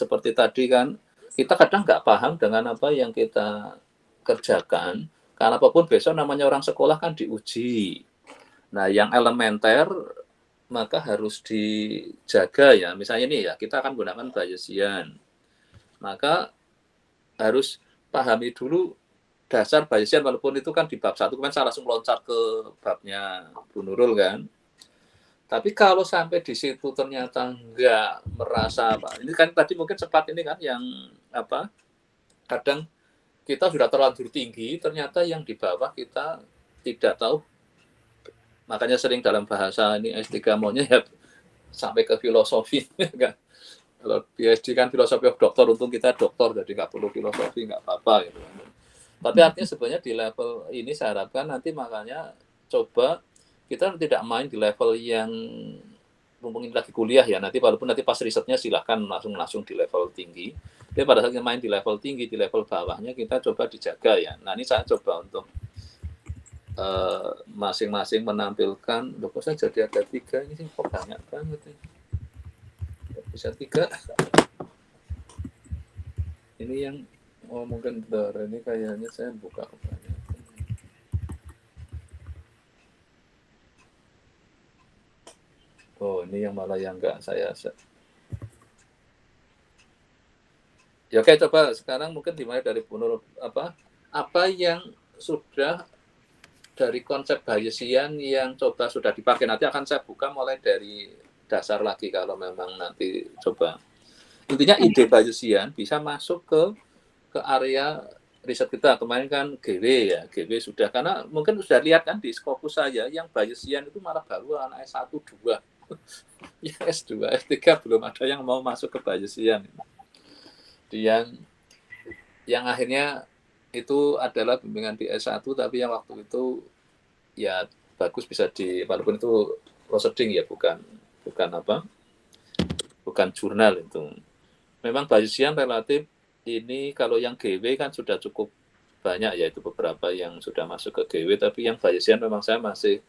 seperti tadi kan, kita kadang nggak paham dengan apa yang kita kerjakan, karena apapun besok namanya orang sekolah kan diuji. Nah, yang elementer maka harus dijaga ya. Misalnya nih ya, kita akan gunakan Bayesian. Maka harus pahami dulu dasar Bayesian, walaupun itu kan di bab 1 kan saya langsung loncat ke babnya Bu Nurul kan. Tapi kalau sampai di situ ternyata nggak merasa apa, ini kan tadi mungkin sempat ini kan yang apa, kadang kita sudah terlanjur tinggi, ternyata yang di bawah kita tidak tahu. Makanya sering dalam bahasa ini S3 maunya ya sampai ke filosofi kan. Kalau PhD kan filosofi of dokter, untung kita dokter jadi nggak perlu filosofi, nggak apa-apa gitu. Tapi artinya sebenarnya di level ini saya harapkan nanti makanya coba kita tidak main di level yang mungkin lagi kuliah ya, nanti walaupun nanti pas risetnya silahkan langsung di level tinggi. Tapi pada saat kita main di level tinggi, di level bawahnya kita coba dijaga ya. Nah ini saya coba untuk masing-masing menampilkan, loh kok saya jadi ada 3, ini sih kok banyak banget ya. Bisa 3. Ini yang mungkin bentar, ini kayaknya saya buka kebanyakan. Oh, ini yang malah yang enggak saya. Ya oke, coba sekarang mungkin dimulai dari Bu Nurul, apa yang sudah dari konsep Bayesian yang coba sudah dipakai. Nanti akan saya buka mulai dari dasar lagi kalau memang nanti coba. Intinya ide Bayesian bisa masuk ke area riset kita. Kemarin kan GW ya, GW sudah, karena mungkin sudah lihat kan di Scopus saya yang Bayesian itu malah baru anak S1, 2. Ya S2, S3 belum ada yang mau masuk ke Bayesian. Yang akhirnya itu adalah bimbingan di S1, tapi yang waktu itu ya bagus bisa walaupun itu proceeding ya, bukan jurnal itu. Memang Bayesian relatif ini, kalau yang GW kan sudah cukup banyak ya, itu beberapa yang sudah masuk ke GW, tapi yang Bayesian memang saya masih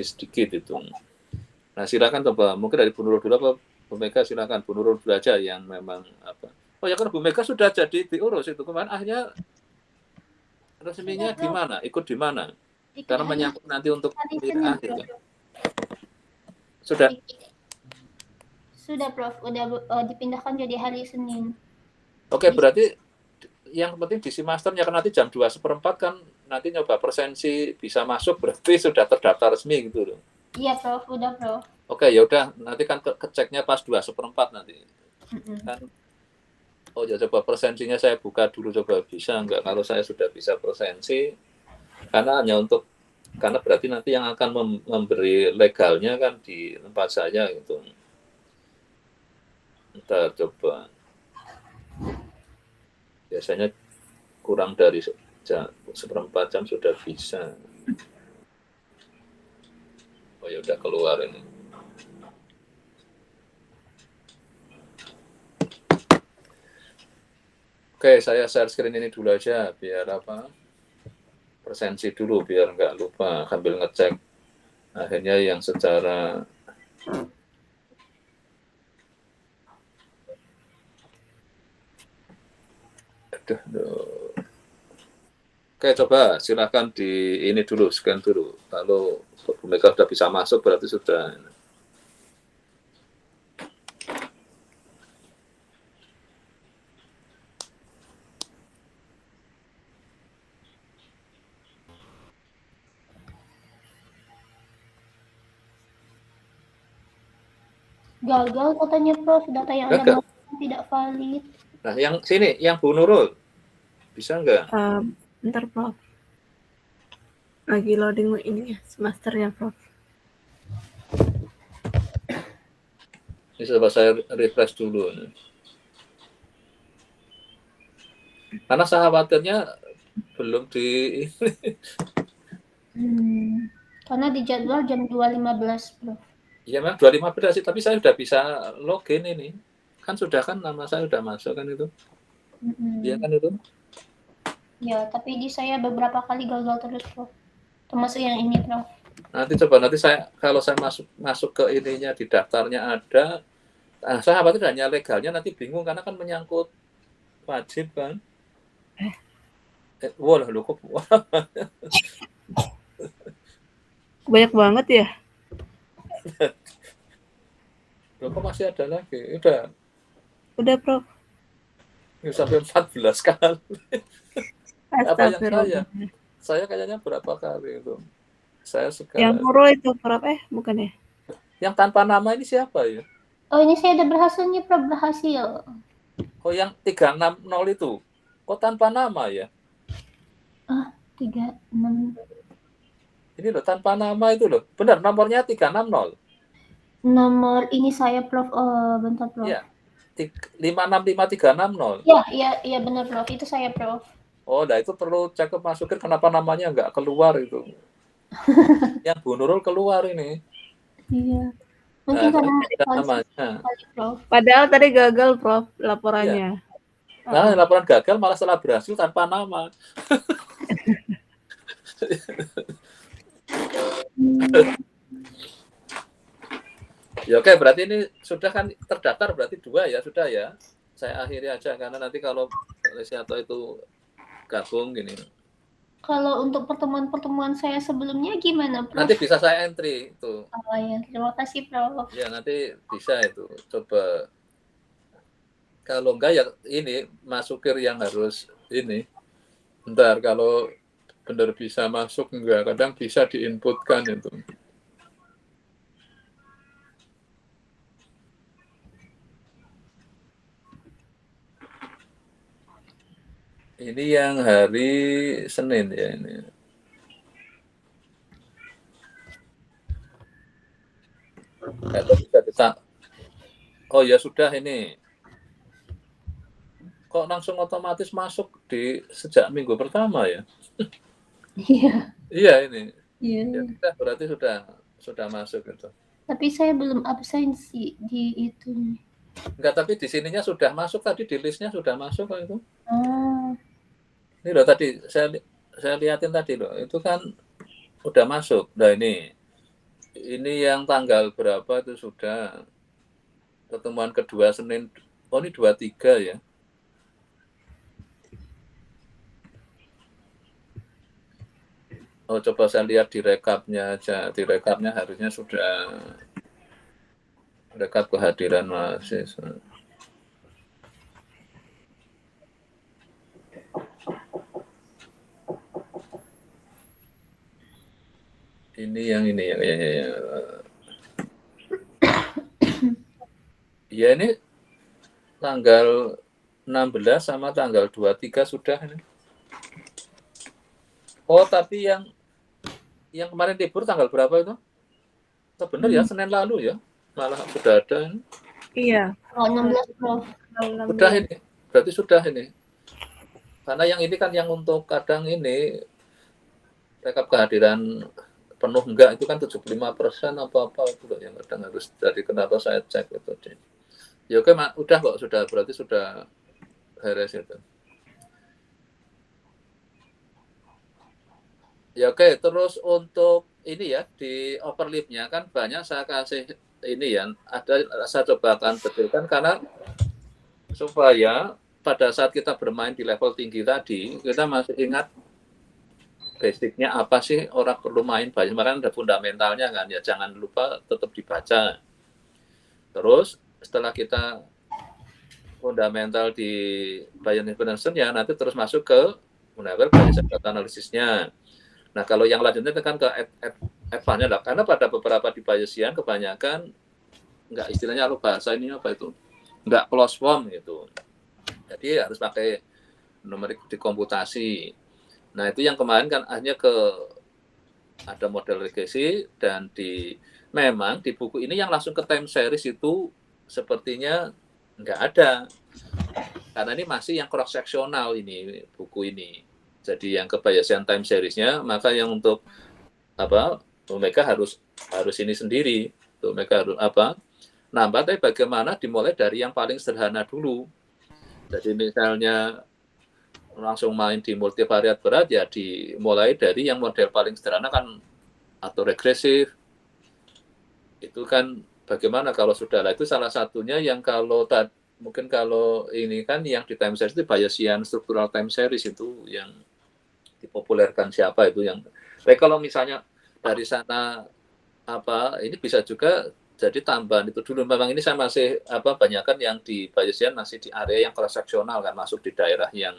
sedikit itu. Nah silakan coba, mungkin dari Bu Nurul dulu apa Bu Mega, silakan Bu Nurul dulu aja yang memang apa. Oh ya kan Bu Mega sudah jadi diurus itu kemarin, akhirnya resminya di mana? Ikut di mana? Karena menyangkut nanti untuk akhir ya. Sudah Prof, udah dipindahkan jadi hari Senin. Oke, berarti yang penting di semesternya kan nanti jam 2:15 kan nanti nyoba presensi bisa masuk, berarti sudah terdaftar resmi gitu loh. Iya Prof, udah Prof. Oke, ya udah nanti kan keceknya pas 2:15 nanti. Kan oh ya, coba presensinya saya buka dulu, coba bisa enggak. Kalau saya sudah bisa presensi, karena berarti nanti yang akan memberi legalnya kan di tempat saya gitu. Ntar coba. Biasanya kurang dari 1/4 jam sudah bisa. Oh ya udah keluar ini. Oke, saya share screen ini dulu aja biar presensi dulu biar nggak lupa sambil ngecek akhirnya yang secara Oke, coba silakan di ini dulu, scan dulu. Kalau Bu Mega sudah bisa masuk berarti sudah. Gagal katanya Prof, data yang Anda masukkan tidak valid. Nah, yang sini, yang Bu Nurul, bisa nggak? Bentar Prof. Lagi loading ini ya, semesternya Prof. Ini coba saya refresh dulu. Karena saya khawatirnya belum di... Karena di jadwal jam 2:15 Prof. Iya memang 2:15 sih, tapi saya sudah bisa login ini. Kan sudah kan nama saya sudah masuk kan itu. Iya kan itu? Ya, tapi di saya beberapa kali gagal terus Prof. Termasuk yang ini Prof. Nanti saya kalau saya masuk ke ininya di daftarnya ada, Nah, saya khawatir hanya legalnya nanti bingung karena kan menyangkut wajib kan. Wah, loh kok Banyak banget ya. loh, kok masih ada lagi? Udah, Prof. Sampai 14 kali. Apa yang Astagfirullah. saya kayaknya berapa kali itu? Saya Yang sekarang. muro itu, Prof. Bukan ya? Yang tanpa nama ini siapa ya? Oh, ini saya udah berhasil nih, Prof. Berhasil. Oh, yang 360 itu. Kok tanpa nama ya? 36. Ini loh, tanpa nama itu loh. Benar, nomornya 360. Nomor ini saya, Prof. Oh, bentar, Prof. Iya. 565360. Iya, benar, Prof. Itu saya, Prof. Oh, nah itu perlu cek ke masukin kenapa namanya nggak keluar itu. Yang Bu Nurul keluar ini. Iya. Mungkin karena ada namanya. Prof. Padahal tadi gagal, Prof, laporannya. Nah, laporan gagal malah setelah berhasil tanpa nama. Ya oke, berarti ini sudah kan terdaftar berarti 2 ya, sudah ya. Saya akhiri aja karena nanti kalau Lesiato itu gabung gini. Kalau untuk pertemuan-pertemuan saya sebelumnya gimana, Prof? Nanti bisa saya entry itu. Oh ya, terima kasih, Prof. Ya nanti bisa itu. Coba. Kalau enggak ya ini masukir yang harus ini. Bentar, kalau benar bisa masuk enggak, kadang bisa diinputkan itu. Ini yang hari Senin ya ini. Oh ya sudah ini. Kok langsung otomatis masuk di sejak minggu pertama ya? Iya. Iya ini. Iya. Ya, sudah, berarti sudah masuk itu. Tapi saya belum absensi di itu. Enggak, tapi di sininya sudah masuk tadi, di listnya sudah masuk kok itu. Ah. Ini loh tadi saya liatin tadi loh, itu kan udah masuk. Nah ini yang tanggal berapa itu sudah pertemuan kedua Senin. Oh ini 23 ya. Oh coba saya lihat di rekapnya aja. Di rekapnya harusnya sudah rekap kehadiran mahasiswa. Ini yang ini ya kayaknya ya. Ya ini tanggal 16 sama tanggal 23 sudah ini. Oh tapi yang kemarin libur tanggal berapa itu? Oh, benar ya, Senin lalu ya. Malah sudah ada. Iya. Oh, 16, Prof. Sudah ini. Berarti sudah ini. Karena yang ini kan yang untuk kadang ini rekap kehadiran penuh enggak itu kan 75% apa-apa itu loh yang kadang harus, jadi kenapa saya cek itu. Ya oke, udah kok, sudah berarti sudah beres itu. Ya oke, terus untuk ini ya di overlipnya kan banyak saya kasih ini ya, saya coba akan betulkan karena supaya pada saat kita bermain di level tinggi tadi kita masih ingat basicnya apa sih orang perlu main banyak, makanya ada fundamentalnya kan ya, jangan lupa tetap dibaca. Terus setelah kita fundamental di Bayern Evaluation ya nanti terus masuk ke fundamental Bayesian data analisisnya. Nah kalau yang lanjutnya kan ke advance-nya lah, karena pada beberapa di Bayesian kebanyakan nggak, istilahnya lo bahasa ini apa itu, nggak closed form gitu, jadi harus pakai numerik di komputasi. Nah itu yang kemarin kan hanya ada model regresi, dan memang di buku ini yang langsung ke time series itu sepertinya nggak ada, karena ini masih yang cross sectional ini buku ini. Jadi yang ke Bayesian time series-nya, maka yang untuk Omega harus ini sendiri. Omega harus nambah, tapi bagaimana dimulai dari yang paling sederhana dulu. Jadi misalnya langsung main di multivariat berat ya dimulai dari yang model paling sederhana kan, atau regresif. Itu kan bagaimana kalau sudah lah, itu salah satunya yang mungkin kalau ini kan yang di time series itu Bayesian structural time series itu yang dipopulerkan siapa itu yang. Tapi kalau misalnya dari sana ini bisa juga jadi tambahan itu dulu. Memang ini saya masih banyakkan yang di Bayesian masih di area yang cross sectional kan, masuk di daerah yang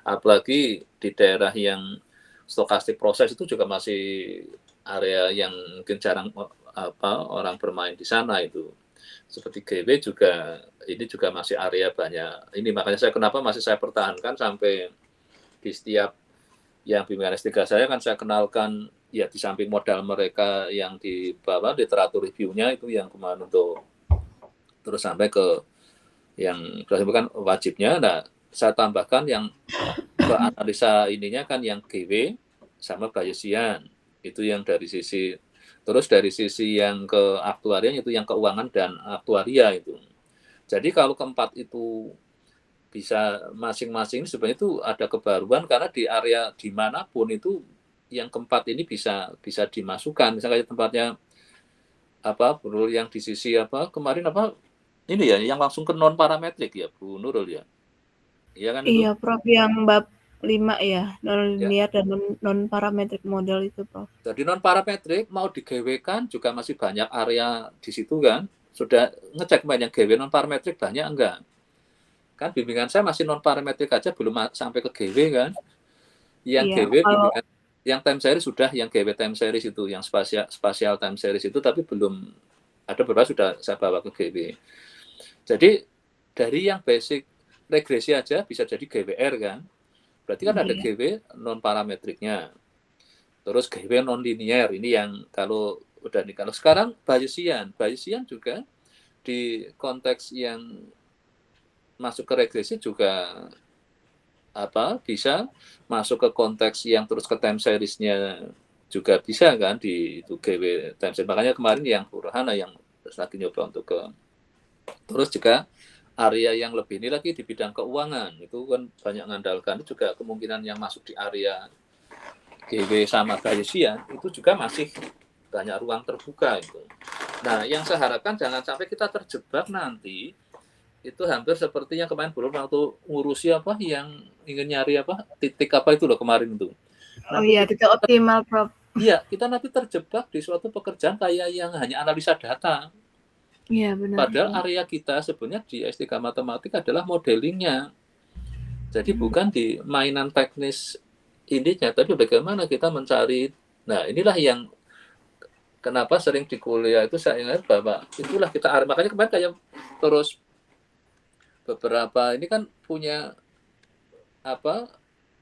apalagi di daerah yang stokastik proses itu juga masih area yang mungkin jarang orang bermain di sana itu. Seperti GW juga ini juga masih area banyak. Ini makanya kenapa masih saya pertahankan sampai di setiap yang bimbingan S3 saya kan saya kenalkan ya di samping modal mereka yang di bawah literatur review-nya itu yang kemarin untuk terus sampai ke yang kan wajibnya. Nah, saya tambahkan yang ke analisa ininya kan yang GW sama Bayesian. Itu yang dari sisi, terus dari sisi yang ke aktuaria itu yang keuangan dan aktuaria itu. Jadi kalau keempat itu bisa masing-masing sebenarnya itu ada kebaruan karena di area dimanapun itu yang keempat ini bisa dimasukkan. Misalnya tempatnya Nurul yang di sisi kemarin ini ya yang langsung ke non parametrik ya Bu Nurul ya. Iya kan itu? Iya, Prof, yang bab 5 ya, non-linear dan non-parametric model itu, Prof. Jadi non-parametrik mau digewekan juga masih banyak area di situ kan. Sudah ngecek banyak GW non-parametrik banyak enggak? Kan bimbingan saya masih non-parametrik aja belum sampai ke GW kan. Yang Iya, GW bimbingan, yang time series sudah, yang GW time series itu, yang spasial time series itu, tapi belum ada beberapa sudah saya bawa ke GW. Jadi dari yang basic regresi aja bisa jadi GWR kan. Berarti kan ada GW non-parametriknya. Terus GW non-linear, ini yang kalau udah nih. Kalau sekarang Bayesian juga di konteks yang masuk ke regresi juga bisa masuk ke konteks yang terus ke time series-nya juga bisa kan di itu GW time series. Makanya kemarin yang Purhana yang lagi nyoba untuk ke. Terus juga area yang lebih ini lagi di bidang keuangan itu kan banyak mengandalkan juga kemungkinan yang masuk di area GW sama Bayesian itu juga masih banyak ruang terbuka itu. Nah, yang saya harapkan jangan sampai kita terjebak nanti itu hampir seperti yang kemarin belum waktu ngurusi yang ingin nyari titik itu loh kemarin itu. titik optimal, Prof. Iya, kita nanti terjebak di suatu pekerjaan kayak yang hanya analisa data. Iya, benar. Padahal area kita sebenarnya di S3 Matematik adalah modelingnya. Jadi bukan di mainan teknis ininya, tapi bagaimana kita mencari. Nah, inilah yang kenapa sering di kuliah itu saya ingat bahwa itulah kita, makanya kemarin kayak terus beberapa ini kan punya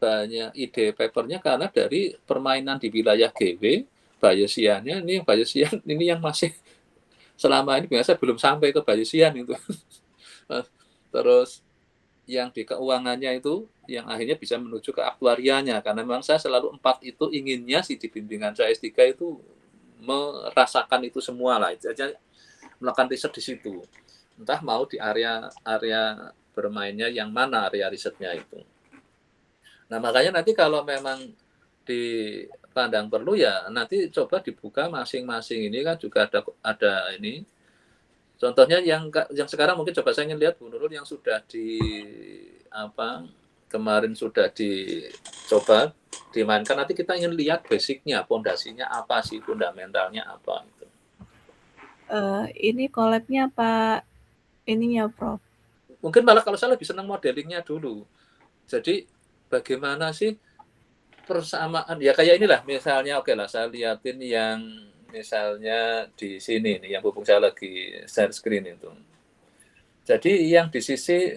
banyak ide papernya karena dari permainan di wilayah GW, Bayesiannya ini yang Bayesian ini yang masih selama ini biasa belum sampai ke Bayesian itu. Terus yang di keuangannya itu yang akhirnya bisa menuju ke aktuarianya karena memang saya selalu 4 itu inginnya di bimbingan saya S3 itu merasakan itu semua lah, itu aja melakukan riset di situ. Entah mau di area bermainnya yang mana area risetnya itu. Nah, makanya nanti kalau memang dipandang perlu ya nanti coba dibuka masing-masing ini kan juga ada ini. Contohnya yang sekarang mungkin coba saya ingin lihat Bu Nurul yang sudah kemarin sudah dicoba dimainkan, nanti kita ingin lihat basicnya, fondasinya apa sih, fundamentalnya apa itu. Ini collab-nya apa ininya, Prof? Mungkin malah kalau saya lebih senang modelingnya dulu. Jadi bagaimana sih persamaan ya kayak inilah misalnya saya liatin yang misalnya di sini nih yang hubung saya lagi share screen itu. Jadi yang di sisi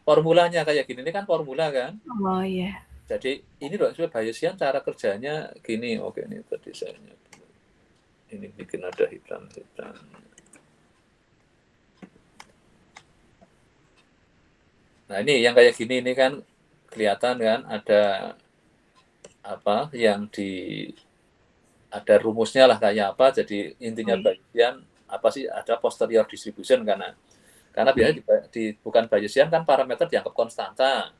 formulanya kayak gini ini kan formula kan. Oh iya. Jadi ini loh Bayesian cara kerjanya gini. Oke, ini tadi saya ini bikin ada hitam. Nah, ini yang kayak gini ini kan kelihatan kan ada yang ada rumusnya lah kayak apa. Jadi intinya Bayesian sih ada posterior distribution karena biasanya bukan Bayesian kan parameter dianggap konstanta.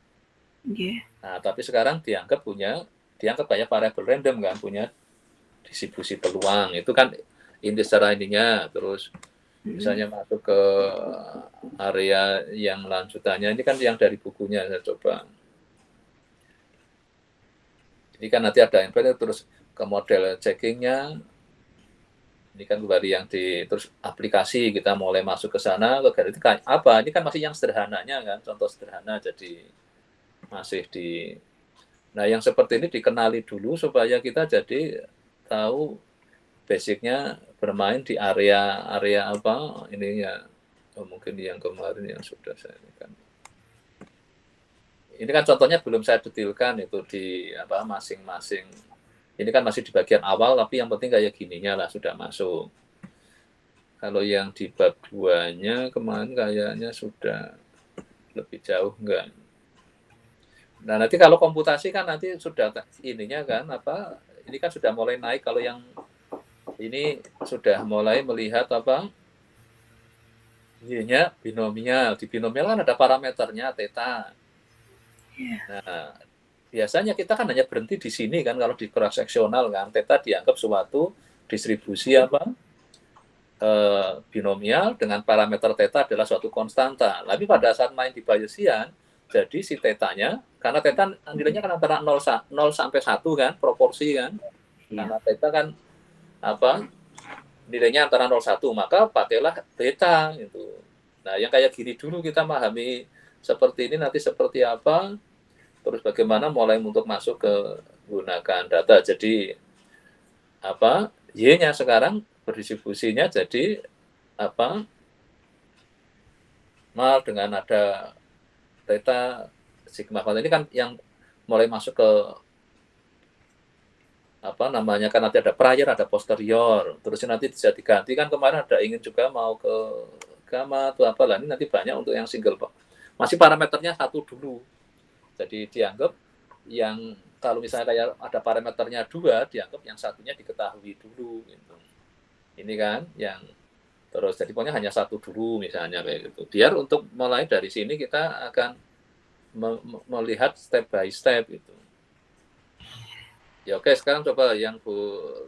Nah, tapi sekarang dianggap kayak variabel random kan, punya distribusi peluang. Itu kan inti secara ininya, terus misalnya masuk ke area yang lanjutannya, ini kan yang dari bukunya saya coba. Ini kan nanti ada embedded, terus ke model checkingnya, ini kan kembali yang di terus aplikasi kita mulai masuk ke sana, ke itu kayak apa? Ini kan masih yang sederhananya kan, contoh sederhana, jadi masih di. Nah yang seperti ini dikenali dulu supaya kita jadi tahu basicnya bermain di area apa ini ya, mungkin yang kemarin yang sudah saya ini kan contohnya belum saya detilkan itu di apa masing-masing. Ini kan masih di bagian awal, tapi yang penting kayak gininya lah sudah masuk. Kalau yang di bab 2-nya kemarin kayaknya sudah lebih jauh enggak. Nah nanti kalau komputasi kan nanti sudah ininya kan apa, ini kan sudah mulai naik. Kalau yang ini sudah mulai melihat apa, Y-nya binomial. Di binomial kan ada parameternya theta. Nah, biasanya kita kan hanya berhenti di sini kan kalau di cross seksional kan theta dianggap suatu distribusi apa binomial dengan parameter theta adalah suatu konstanta. Tapi pada saat main di Bayesian, jadi si tetanya karena theta nilainya kan antara 0 sampai 1 kan proporsi kan. Karena theta kan apa nilainya antara 0 1 maka pakailah theta gitu. Nah, yang kayak gini dulu kita memahami seperti ini nanti seperti apa. Terus bagaimana mulai untuk masuk ke gunakan data. Jadi apa Y-nya sekarang berdistribusinya jadi apa mal dengan ada theta sigma kuadrat ini kan yang mulai masuk ke apa namanya kan nanti ada prior ada posterior terus nanti bisa diganti kan kemarin ada ingin juga mau ke gamma atau apa lah ini nanti banyak untuk yang single masih parameternya satu dulu. Jadi dianggap yang kalau misalnya kayak ada parameternya 2, dianggap yang satunya diketahui dulu. Gitu. Ini kan yang terus jadi pokoknya hanya satu dulu misalnya kayak gitu. Biar untuk mulai dari sini kita akan melihat step by step gitu. Ya oke, sekarang coba yang Bu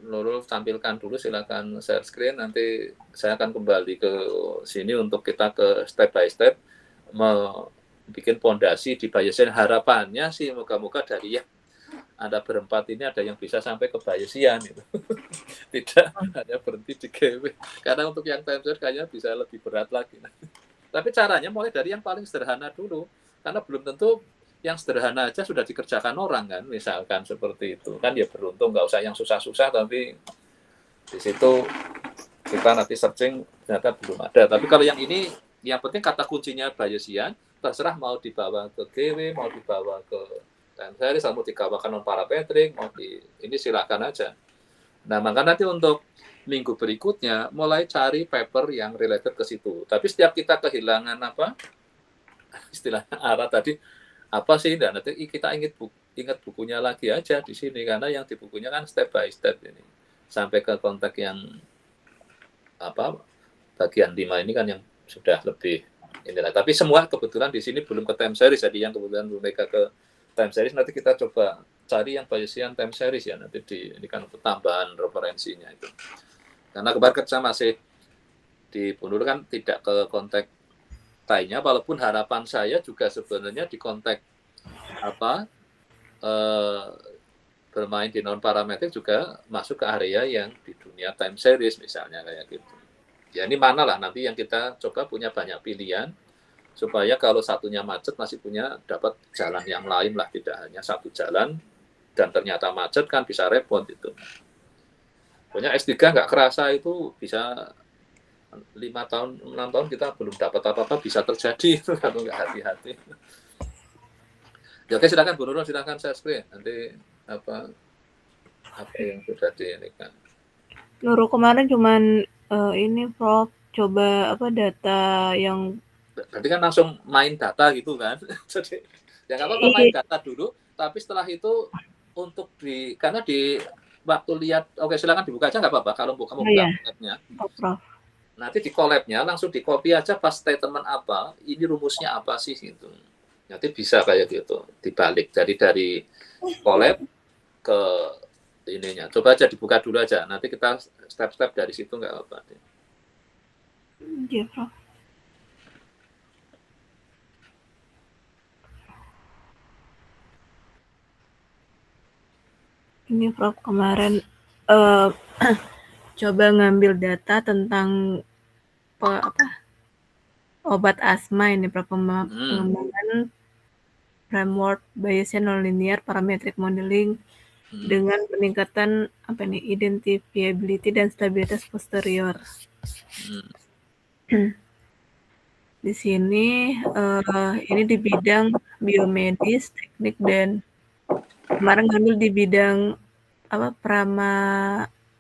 Nurul tampilkan dulu, silakan share screen. Nanti saya akan kembali ke sini untuk kita ke step by step bikin pondasi di Bayesian. Harapannya sih moga-moga dari yang ada berempat ini ada yang bisa sampai ke Bayesian gitu. Tidak hanya berhenti di GW. Karena untuk yang time series kayaknya bisa lebih berat lagi. Tapi caranya mulai dari yang paling sederhana dulu. Karena belum tentu yang sederhana aja sudah dikerjakan orang kan, misalkan seperti itu. Kan ya beruntung nggak usah yang susah-susah, tapi di situ kita nanti searching ternyata belum ada. Tapi kalau yang ini yang penting kata kuncinya Bayesian, terserah mau dibawa ke GW, mau dibawa ke time series, mau dibawakan non parametrik, mau ini silakan aja. Nah, maka nanti untuk minggu berikutnya mulai cari paper yang related ke situ. Tapi setiap kita kehilangan apa istilahnya arah tadi apa sih, dan nanti kita ingat bukunya lagi aja di sini karena yang di bukunya kan step by step ini sampai ke konteks yang apa bagian 5 ini kan yang sudah lebih inilah. Tapi semua kebetulan di sini belum ke time series, jadi yang kebetulan mereka ke time series nanti kita coba cari yang Bayesian time series ya nanti ini kan untuk tambahan referensinya itu. Karena kemarin kita masih di Bunur kan tidak ke konteks tainya, walaupun harapan saya juga sebenarnya di konteks apa bermain di non parametrik juga masuk ke area yang di dunia time series misalnya kayak gitu. Ya ini mana lah nanti yang kita coba punya banyak pilihan supaya kalau satunya macet masih punya dapat jalan yang lain lah, tidak hanya satu jalan dan ternyata macet kan bisa repot itu. Pokoknya S3 nggak kerasa itu bisa 5 tahun, 6 tahun kita belum dapat apa-apa bisa terjadi itu kalau nggak hati-hati. Ya oke, silakan Bu Nurul, silakan share screen nanti apa yang sudah diinikan. Nurul kemarin cuman ini Prof coba apa data yang berarti kan langsung main data gitu kan. Jadi ya nggak apa-apa main data dulu, tapi setelah itu untuk karena di waktu lihat, oke silakan dibuka aja nggak apa-apa kalau kamu buka collab-nya. Prof. Nanti di collab-nya langsung di copy aja pas statement apa, ini rumusnya apa sih gitu. Nanti bisa kayak gitu dibalik dari collab ke ininya. Coba aja dibuka dulu aja. Nanti kita step-step dari situ nggak apa-apa. Iya, Prof. Ini Prof kemarin coba ngambil data tentang obat asma ini Prof, pengembangan framework Bayesian nonlinear parametric modeling dengan peningkatan identifiability dan stabilitas posterior. Di sini ini di bidang biomedis, teknik, dan kemarin ngambil di bidang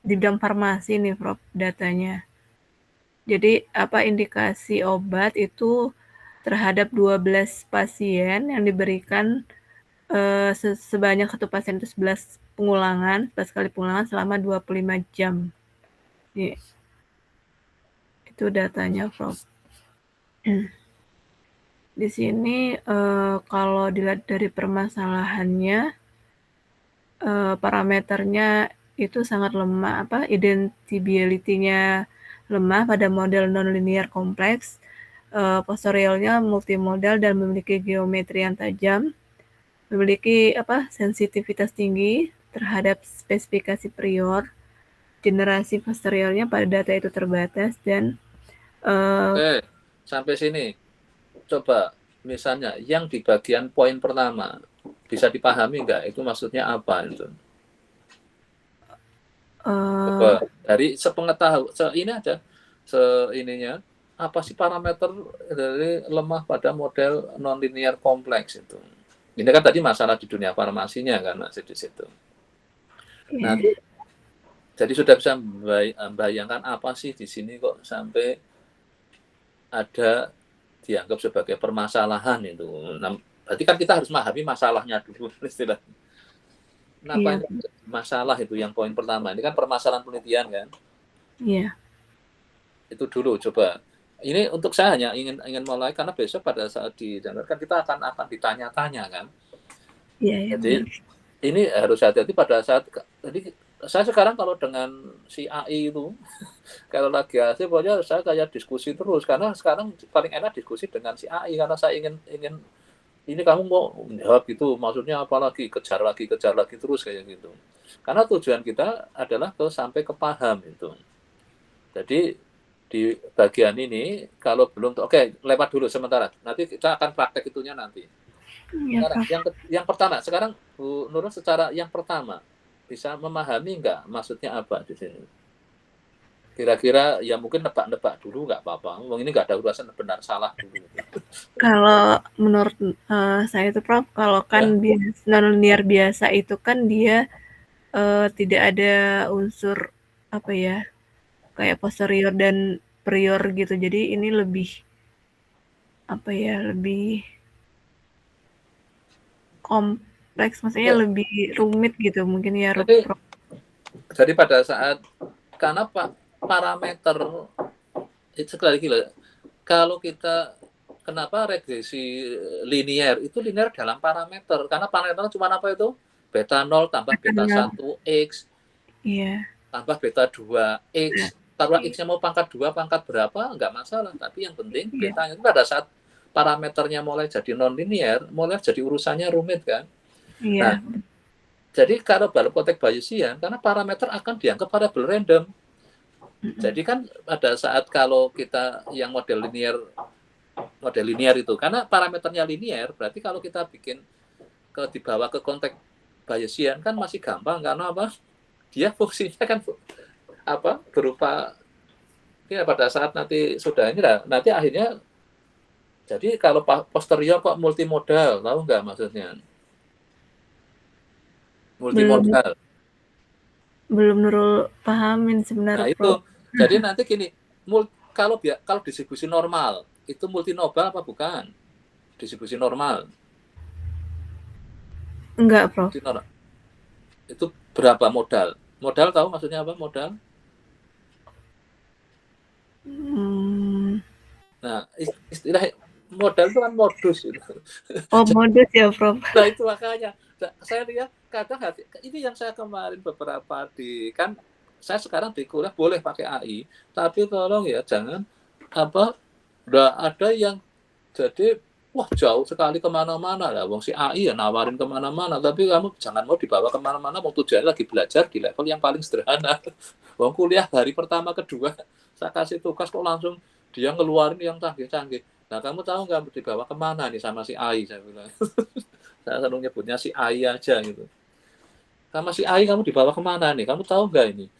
di bidang farmasi nih Prof datanya. Jadi indikasi obat itu terhadap 12 pasien yang diberikan sebanyak satu pasien itu 11 kali pengulangan selama 25 jam. Ini, itu datanya Prof. Di sini kalau dilihat dari permasalahannya, parameternya itu sangat lemah, identifiability-nya lemah pada model nonlinear kompleks, posteriornya multimodal dan memiliki geometri yang tajam, memiliki sensitivitas tinggi terhadap spesifikasi prior, generasi posteriornya pada data itu terbatas, dan Oke, sampai sini. Coba misalnya yang di bagian poin pertama bisa dipahami nggak? Itu maksudnya apa itu? Coba dari ini aja, ininya apa sih parameter dari lemah pada model nonlinear kompleks itu? Ini kan tadi masalah di dunia farmasinya kan masih di situ. Nah, jadi sudah bisa membayangkan apa sih di sini kok sampai ada dianggap sebagai permasalahan itu. Nah, berarti kan kita harus memahami masalahnya dulu istilahnya. Kenapa masalah itu yang poin pertama? Ini kan permasalahan penelitian kan? Iya. Itu dulu coba. Ini untuk saya hanya ingin mulai karena besok pada saat didengarkan kita akan ditanya-tanya kan. Iya. Jadi ini harus hati-hati pada saat. Jadi saya sekarang kalau dengan si AI itu kalau lagi hasil pokoknya saya kayak diskusi terus karena sekarang paling enak diskusi dengan si AI karena saya ingin ini kamu mau jawab gitu maksudnya apa lagi kejar lagi terus kayak gitu karena tujuan kita adalah sampai ke paham itu. Jadi di bagian ini kalau belum oke lewat dulu sementara nanti kita akan praktek itunya nanti. Sekarang, yang pertama sekarang Bu Nurul secara yang pertama bisa memahami nggak maksudnya apa di sini? Kira-kira ya mungkin nebak-nebak dulu nggak apa-apa. Ini nggak ada urusan benar salah dulu. Kalau menurut saya itu Prof, kalau kan nonlinear biasa itu kan dia tidak ada unsur kayak posterior dan prior gitu. Jadi ini lebih lebih kompleks, maksudnya lebih rumit gitu mungkin ya. Jadi pada saat karena parameter itu sekali lagi kalau kita kenapa regresi linear itu linear dalam parameter karena parameter cuma apa itu beta 0 tambah beta 1x tambah beta 2x taruh x-nya mau pangkat 2 pangkat berapa nggak masalah tapi yang penting betanya itu pada saat parameternya mulai jadi non-linear mulai jadi urusannya rumit kan. Nah jadi kalau dalam konteks Bayesian karena parameter akan dianggap variabel random. Jadi kan pada saat kalau kita yang model linear itu karena parameternya linear berarti kalau kita bikin dibawa ke konteks Bayesian kan masih gampang karena apa? Dia fungsinya kan berupa pada saat nanti sudah ini lah nanti akhirnya jadi kalau posterior kok multimodal tahu nggak maksudnya? Multimodal. Belum Nurul pahamin sebenarnya. Nah itu jadi nanti gini kalau distribusi normal itu multinodal apa bukan? Distribusi normal. Enggak, Prof. Itu berapa modal? Modal tahu maksudnya apa modal? Nah, istilah modal itu kan modus itu. Oh, modus ya, Prof. Nah itu makanya saya lihat kadang ini yang saya kemarin beberapa kan saya sekarang di kuliah boleh pakai AI, tapi tolong ya jangan udah ada yang jadi wah jauh sekali kemana-mana lah, wong si AI ya nawarin kemana-mana, tapi kamu jangan mau dibawa kemana-mana, mau tujuannya lagi belajar di level yang paling sederhana. Wong kuliah hari pertama kedua saya kasih tugas kok langsung dia ngeluarin yang canggih-canggih. Nah kamu tahu nggak dibawa kemana nih sama si AI, saya bilang. Saya selalu nyebutnya si AI aja gitu. Sama si AI kamu dibawa kemana nih, kamu tahu nggak ini?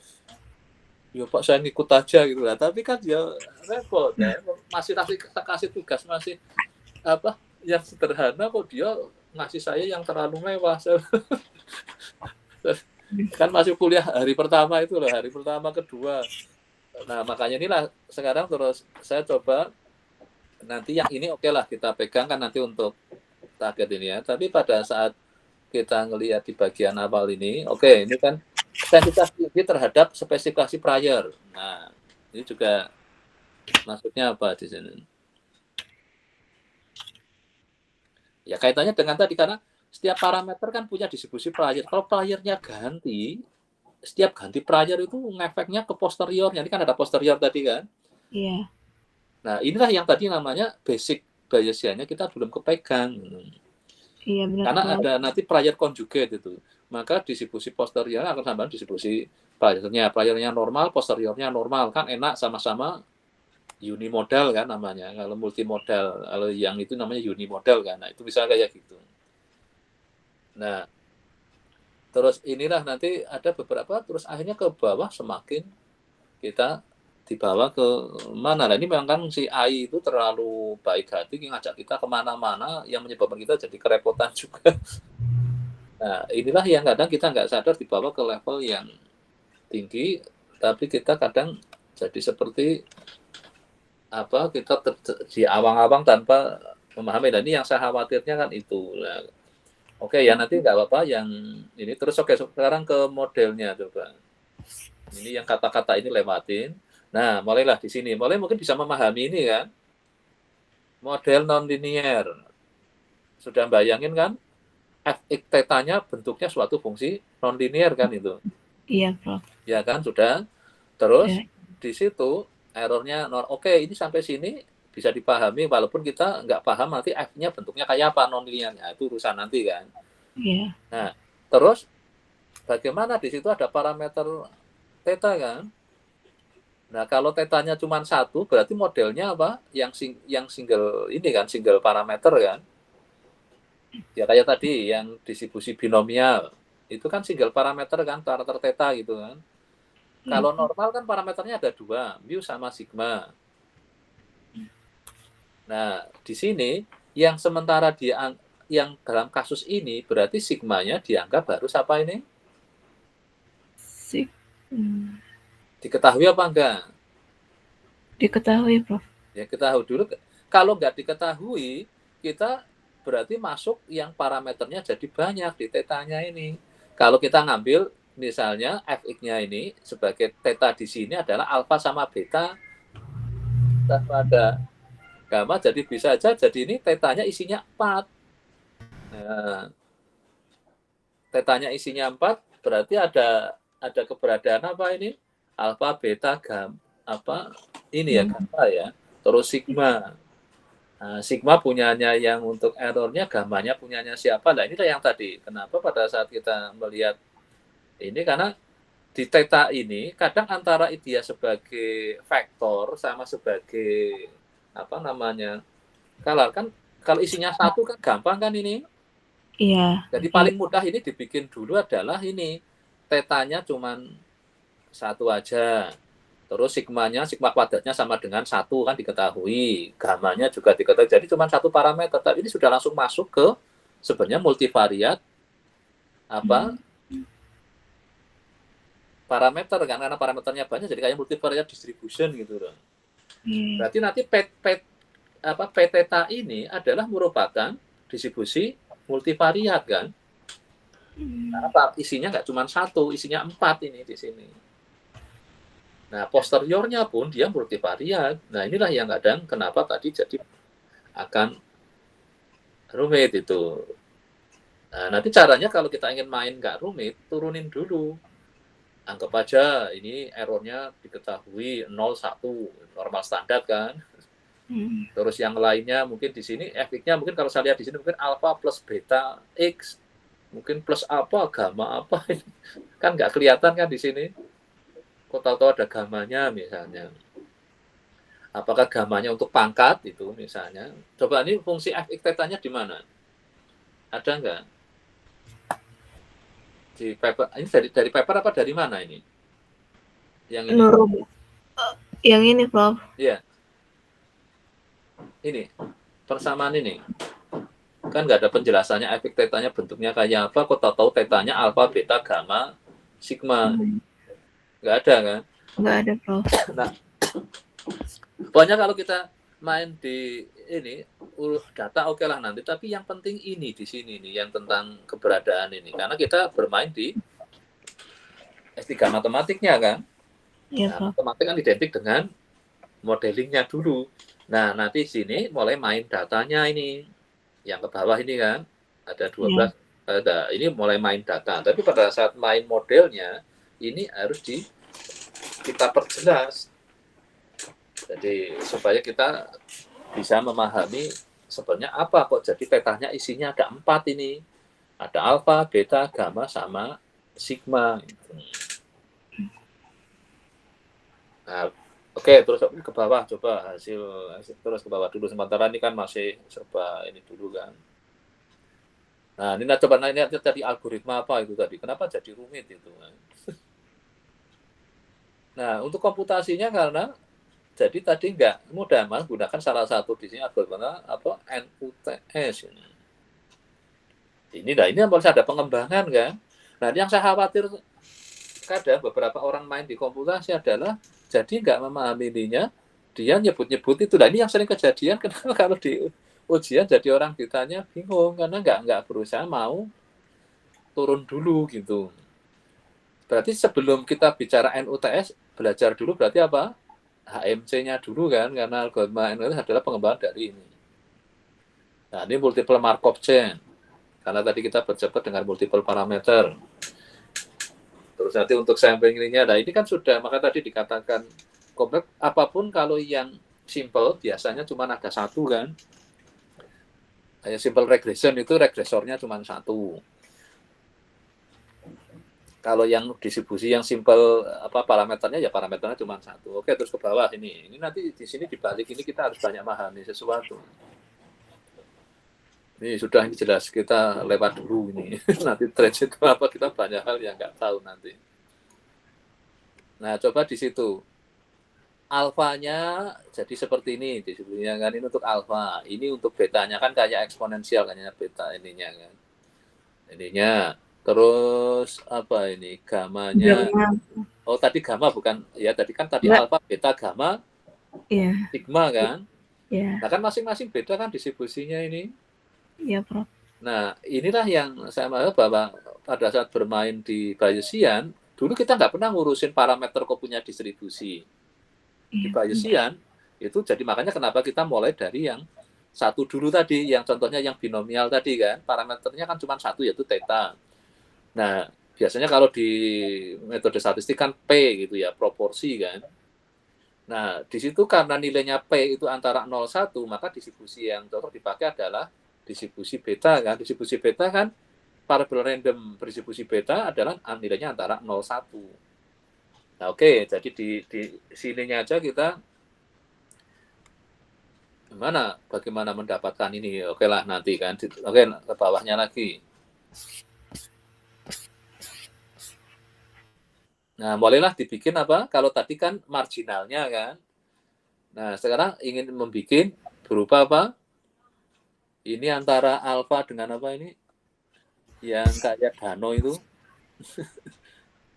Ya Pak saya ngikut aja gitu lah, tapi kan dia repot ya, masih kasih tugas masih yang sederhana kok dia ngasih saya yang terlalu mewah. Kan masih kuliah hari pertama itu loh, hari pertama kedua. Nah makanya inilah sekarang terus saya coba nanti yang ini oke lah kita pegang kan nanti untuk target ini ya, tapi pada saat kita ngelihat di bagian awal ini, oke ini kan sensitivitas tinggi terhadap spesifikasi prior. Nah ini juga maksudnya apa di sini? Ya kaitannya dengan tadi, karena setiap parameter kan punya distribusi prior. Kalau priornya ganti, setiap ganti prior itu ngefeknya ke posteriornya. Ini kan ada posterior tadi kan? Iya. Nah inilah yang tadi namanya basic Bayesiannya kita belum kepegang. Iya benar. Karena ada nanti prior conjugate itu. Maka distribusi posterior akan sama distribusi priornya. Priornya normal, posteriornya normal. Kan enak sama-sama unimodal kan namanya. Kalau multimodal, kalau yang itu namanya unimodal kan. Nah, itu bisa kayak gitu. Nah, terus inilah nanti ada beberapa, terus akhirnya ke bawah semakin kita dibawa ke mana. Nah, ini memang kan si AI itu terlalu baik hati, ngajak kita kemana-mana, yang menyebabkan kita jadi kerepotan juga. Nah, inilah yang kadang kita nggak sadar dibawa ke level yang tinggi, tapi kita kadang jadi seperti kita di awang-awang tanpa memahami. Dan ini yang saya khawatirnya kan itu. Nah, oke ya nanti nggak apa-apa yang ini terus. Oke sekarang ke modelnya coba. Ini yang kata-kata ini lewatin. Nah mulailah di sini, mulai mungkin bisa memahami ini kan. Model non-linear. Sudah bayangin kan? Fx theta-nya bentuknya suatu fungsi non-linear kan itu. Iya, Prof. Ya kan sudah. Terus Ya. di situ errornya oke ini sampai sini bisa dipahami walaupun kita nggak paham nanti F-nya bentuknya kayak apa non-linear. Nah, itu urusan nanti kan. Iya. Nah, terus bagaimana di situ ada parameter theta kan? Nah, kalau theta-nya cuma 1 berarti modelnya apa? Yang single ini kan, single parameter kan? Ya kayak tadi yang distribusi binomial itu kan single parameter kan, parameter theta gitu kan. Kalau normal kan parameternya ada 2, mu sama sigma. Nah, di sini yang sementara yang dalam kasus ini berarti sigmanya dianggap harus apa ini? Diketahui apa enggak? Diketahui, Prof. Ya ketahui dulu. Kalau nggak diketahui, kita berarti masuk yang parameternya jadi banyak di theta-nya ini. Kalau kita ngambil misalnya fx-nya ini sebagai theta di sini adalah alfa sama beta pada gamma, jadi bisa aja jadi ini theta-nya isinya 4. Nah, theta-nya isinya 4 berarti ada keberadaan apa ini? Alfa, beta, gamma, ini ya gamma ya. Terus sigma. Nah, sigma punyanya yang untuk errornya, gammanya punyanya siapa? Nah, inilah yang tadi. Kenapa pada saat kita melihat ini, karena di theta ini kadang antara dia sebagai vektor sama sebagai kalau isinya 1 kan gampang kan ini. Iya. Jadi paling mudah ini dibikin dulu adalah ini theta-nya cuman 1 aja. Terus sigma kuadratnya sama dengan 1 kan diketahui, gammanya juga diketahui. Jadi cuma 1 parameter. Tapi ini sudah langsung masuk ke sebenarnya multivariat parameter kan, karena parameternya banyak jadi kayak multivariate distribution gitu loh. Berarti nanti P theta ini adalah merupakan distribusi multivariat kan. Karena isinya nggak cuma 1, isinya 4 ini di sini. Nah, posteriornya pun dia multivariat. Nah, inilah yang kadang kenapa tadi jadi akan rumit itu. Nah, nanti caranya kalau kita ingin main nggak rumit, turunin dulu. Anggap aja ini errornya diketahui 0, 1, normal standar kan. Terus yang lainnya mungkin di sini Fx-nya mungkin kalau saya lihat di sini mungkin alfa plus beta X, mungkin plus apa, gamma apa. Kan nggak kelihatan kan di sini. Kok tahu-tahu ada gamanya misalnya. Apakah gamanya untuk pangkat itu misalnya. Coba ini fungsi Fx theta-nya di mana? Ada nggak? Di paper ini dari paper apa dari mana ini? Yang ini. Yang ini, Prof. Iya. Ini persamaan ini. Kan nggak ada penjelasannya efek tetanya bentuknya kayak apa, kok tahu tetanya alfa, beta, gamma, sigma. Nggak ada kan? Nggak ada, Prof. Nah, pokoknya kalau kita main di ini data oke lah nanti, tapi yang penting ini di sini nih yang tentang keberadaan ini, karena kita bermain di S3 matematiknya kan. Iya, Nah, matematik kan identik dengan modelingnya dulu. Nah, nanti sini mulai main datanya ini. Yang ke bawah ini kan ada 12 ada ini mulai main data. Tapi pada saat main modelnya ini harus kita perjelas. Jadi supaya kita bisa memahami sebenarnya apa kok jadi petanya isinya ada 4 ini. Ada alfa, beta, gamma sama sigma. Nah, oke, terus ke bawah coba hasil terus ke bawah dulu, sementara ini kan masih serba ini dulu kan. Nah, ini coba nanya tadi algoritma apa itu tadi, kenapa jadi rumit itu kan. Nah, untuk komputasinya karena jadi tadi nggak mudah menggunakan salah satu di sini algoritma apa NUTS ini. Ini harus ada pengembangan kan. Nah, yang saya khawatir kadang beberapa orang main di komputasi adalah jadi nggak memahami ininya, dia nyebut-nyebut itu. Nah, ini yang sering kejadian. Kenapa kalau di ujian jadi orang ditanya bingung karena nggak berusaha mau turun dulu gitu. Berarti sebelum kita bicara NUTS belajar dulu berarti apa? HMC-nya dulu kan, karena algoritma NUTS adalah pengembangan dari ini. Nah, ini multiple Markov chain. Karena tadi kita bercepat dengan multiple parameter. Terus nanti untuk sampling ininya, nah ini kan sudah, maka tadi dikatakan kompleks, apapun kalau yang simple biasanya cuma ada satu kan. Kayak simple regression itu regresornya cuma satu. Kalau yang distribusi yang simple apa parameternya ya parameternya cuma satu. Oke, terus ke bawah ini. Ini nanti di sini dibalik ini kita harus banyak memahami sesuatu. Ini sudah ini jelas, kita lewat dulu ini. Nanti trade itu apa, kita banyak hal yang nggak tahu nanti. Nah, coba di situ. Alfanya jadi seperti ini, disebutnya kan ini untuk alfa. Ini untuk betanya kan kayak eksponensial kan beta ininya kan. Ininya. Terus apa ini? Gamanya. Oh, tadi gamma bukan ya tadi kan alfa, beta, gamma. Iya. Sigma kan? Iya. Nah, kan masing-masing beda kan distribusinya ini. Iya, Prof. Nah, inilah yang saya mau bahwa pada saat bermain di Bayesian, dulu kita nggak pernah ngurusin parameter kok punya distribusi. Di Bayesian, itu jadi makanya kenapa kita mulai dari yang satu dulu tadi, yang contohnya yang binomial tadi kan, parameternya kan cuma satu yaitu theta. Nah, biasanya kalau di metode statistik kan P gitu ya, proporsi kan. Nah, di situ karena nilainya P itu antara 0, 1, maka distribusi yang cocok dipakai adalah distribusi beta kan. Distribusi beta kan variabel random berdistribusi beta adalah nilainya antara 0, 1. Nah, oke, jadi di sininya aja kita bagaimana mendapatkan ini. Oke lah nanti kan. Oke, ke bawahnya lagi. Nah, bolehlah dibikin apa? Kalau tadi kan marginalnya kan. Nah, sekarang ingin membuat berupa apa? Ini antara alfa dengan apa ini? Yang kayak Dano itu.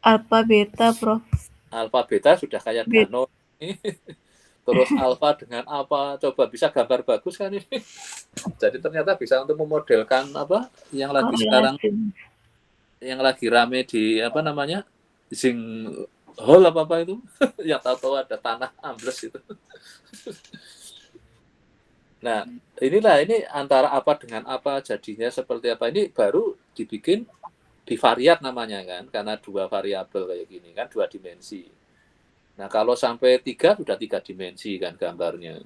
Alfa beta, Prof. Alfa beta sudah kayak Dano. Terus alfa dengan apa? Coba bisa gambar bagus kan ini. Jadi ternyata bisa untuk memodelkan apa? Yang lagi sekarang yang lagi rame di apa namanya? Zinc hole apa itu? Yang tahu-tahu ada tanah ambles itu. Nah, ini antara apa dengan apa jadinya seperti apa, ini baru dibikin bivariat namanya kan, karena 2 variabel kayak gini kan, 2 dimensi. Nah, kalau sampai 3 sudah 3 dimensi kan gambarnya.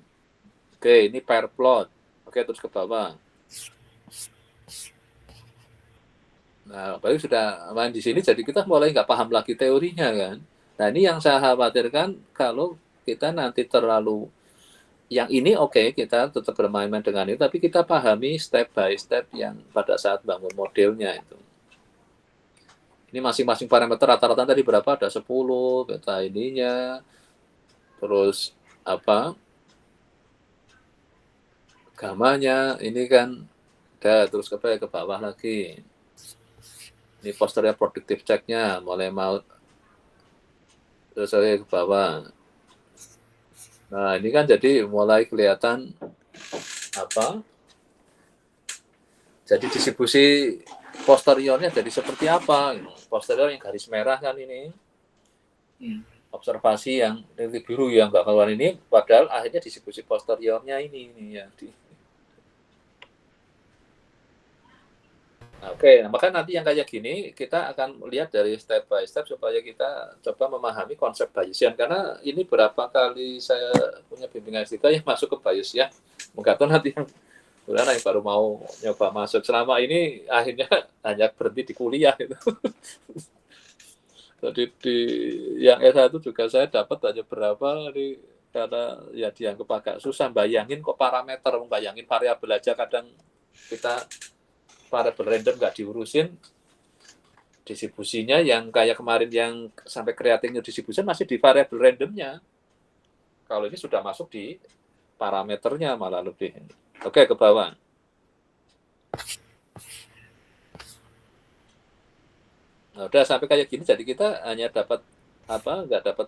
Oke, ini pair plot. Oke, terus ke bawah. Nah, baru sudah main di sini, jadi kita mulai nggak paham lagi teorinya kan. Nah, ini yang saya khawatirkan kalau kita nanti terlalu yang ini oke, kita tetap bermain-main dengan itu, tapi kita pahami step by step yang pada saat bangun modelnya itu. Ini masing-masing parameter rata-rata tadi berapa? Ada 10, beta ininya, terus apa? Gamanya, ini kan udah terus ke bawah lagi. Ini posterior predictive check-nya, mulai mau terus ke bawah. Nah, ini kan jadi mulai kelihatan apa? Jadi distribusi posteriornya jadi seperti apa? Posterior yang garis merah kan ini. Observasi yang titik biru yang nggak keluar ini, padahal akhirnya distribusi posteriornya ini ya. Oke, maka nanti yang kayak gini kita akan melihat dari step by step supaya kita coba memahami konsep Bayesian, karena ini berapa kali saya punya bimbingan kita yang masuk ke Bayesian, mungkin nanti yang yang baru mau nyoba masuk selama ini akhirnya hanya berhenti di kuliah itu. Jadi di yang S1 juga saya dapat hanya berapa nih, karena ya dianggap agak susah bayangin kok parameter, bayangin variabel aja kadang kita variabel random nggak diurusin, distribusinya yang kayak kemarin yang sampai creating new distribution masih di variabel randomnya. Kalau ini sudah masuk di parameternya malah lebih. Oke, ke bawah. Nah, udah sampai kayak gini, jadi kita hanya dapat apa, nggak dapat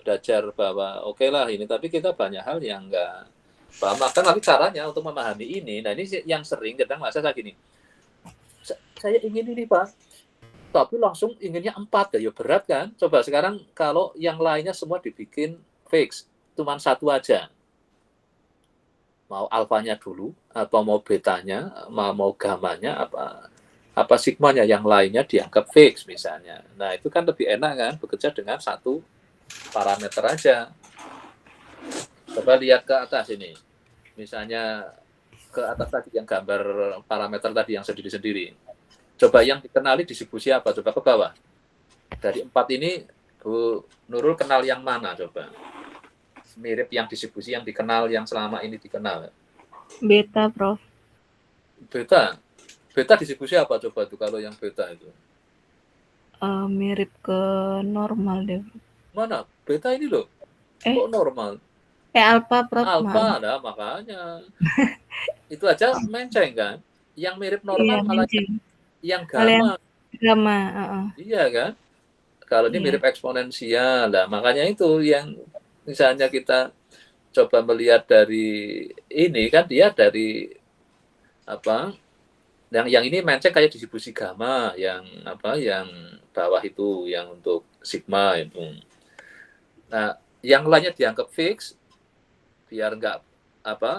belajar bahwa oke lah ini, tapi kita banyak hal yang nggak paham. Kan tapi caranya untuk memahami ini, nah ini yang sering kadang masa saya gini, saya ingin ini Pak, tapi langsung inginnya 4, ya berat kan. Coba sekarang kalau yang lainnya semua dibikin fix, cuma 1 aja. Mau alfanya dulu, atau mau betanya, mau gamanya, apa sigmanya, yang lainnya dianggap fix misalnya. Nah, itu kan lebih enak kan, bekerja dengan 1 parameter aja. Coba lihat ke atas ini. Misalnya ke atas tadi yang gambar parameter tadi yang sendiri-sendiri. Coba yang dikenali distribusi apa? Coba ke bawah. Dari 4 ini, Bu Nurul kenal yang mana coba? Mirip yang distribusi yang dikenal, yang selama ini dikenal. Beta, Prof. Beta? Beta distribusi apa coba tuh kalau yang beta itu? Mirip ke normal deh. Mana? Beta ini loh. Kok normal? Alpha, Prof. Alpha, nah makanya. Itu aja menceng kan? Yang mirip normal Iya, malah menceng. yang gamma. Gamma, Iya kan? Kalau ini mirip eksponensial. Nah, makanya itu yang misalnya kita coba melihat dari ini kan, dia dari apa? Yang ini menceng kayak distribusi gamma, yang apa? Yang bawah itu yang untuk sigma itu. Nah, yang lainnya dianggap fix biar nggak apa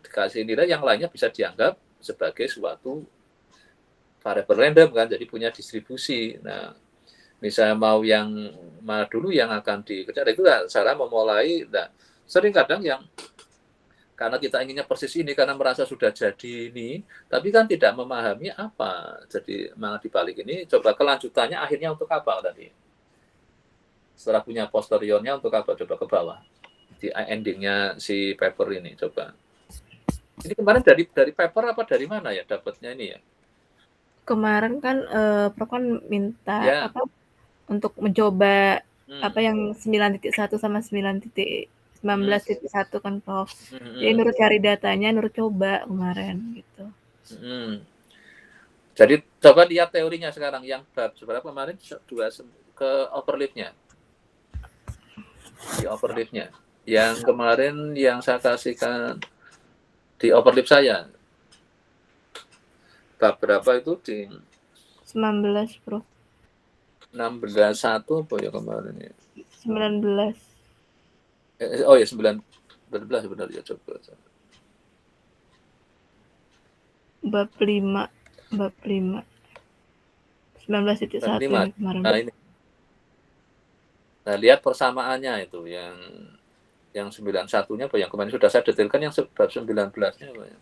dikasih nilai, yang lainnya bisa dianggap sebagai suatu variabel random kan, jadi punya distribusi. Nah, misalnya mau yang mana dulu yang akan dikejar, itu cara memulai. Nah, sering kadang yang karena kita inginnya persis ini, karena merasa sudah jadi ini, tapi kan tidak memahami apa. Jadi malah dibalik ini, coba kelanjutannya akhirnya untuk apa tadi? Setelah punya posteriornya untuk apa? Coba ke bawah. Di endingnya si paper ini, coba. Ini kemarin dari paper apa dari mana ya dapatnya ini ya? Kemarin kan Prof kan minta apa untuk mencoba apa yang 9.1 sama 19.1 kan Prof. Jadi Nurul cari datanya, Nurul coba kemarin gitu. Jadi coba lihat teorinya sekarang yang bab seberapa kemarin, 2 ke overleaf-nya. Di overleaf-nya. Yang kemarin yang saya kasihkan di overleaf saya. Bab berapa itu di 19, Prof. 16.1 apa ya kemarin ya? 19. Oh ya 19 benar ya, coba. bab 5. 19.1 5. yang kemarin. Nah, ini. Nah, lihat persamaannya itu yang 91-nya apa yang kemarin sudah saya detailkan, yang bab 19-nya apa ya?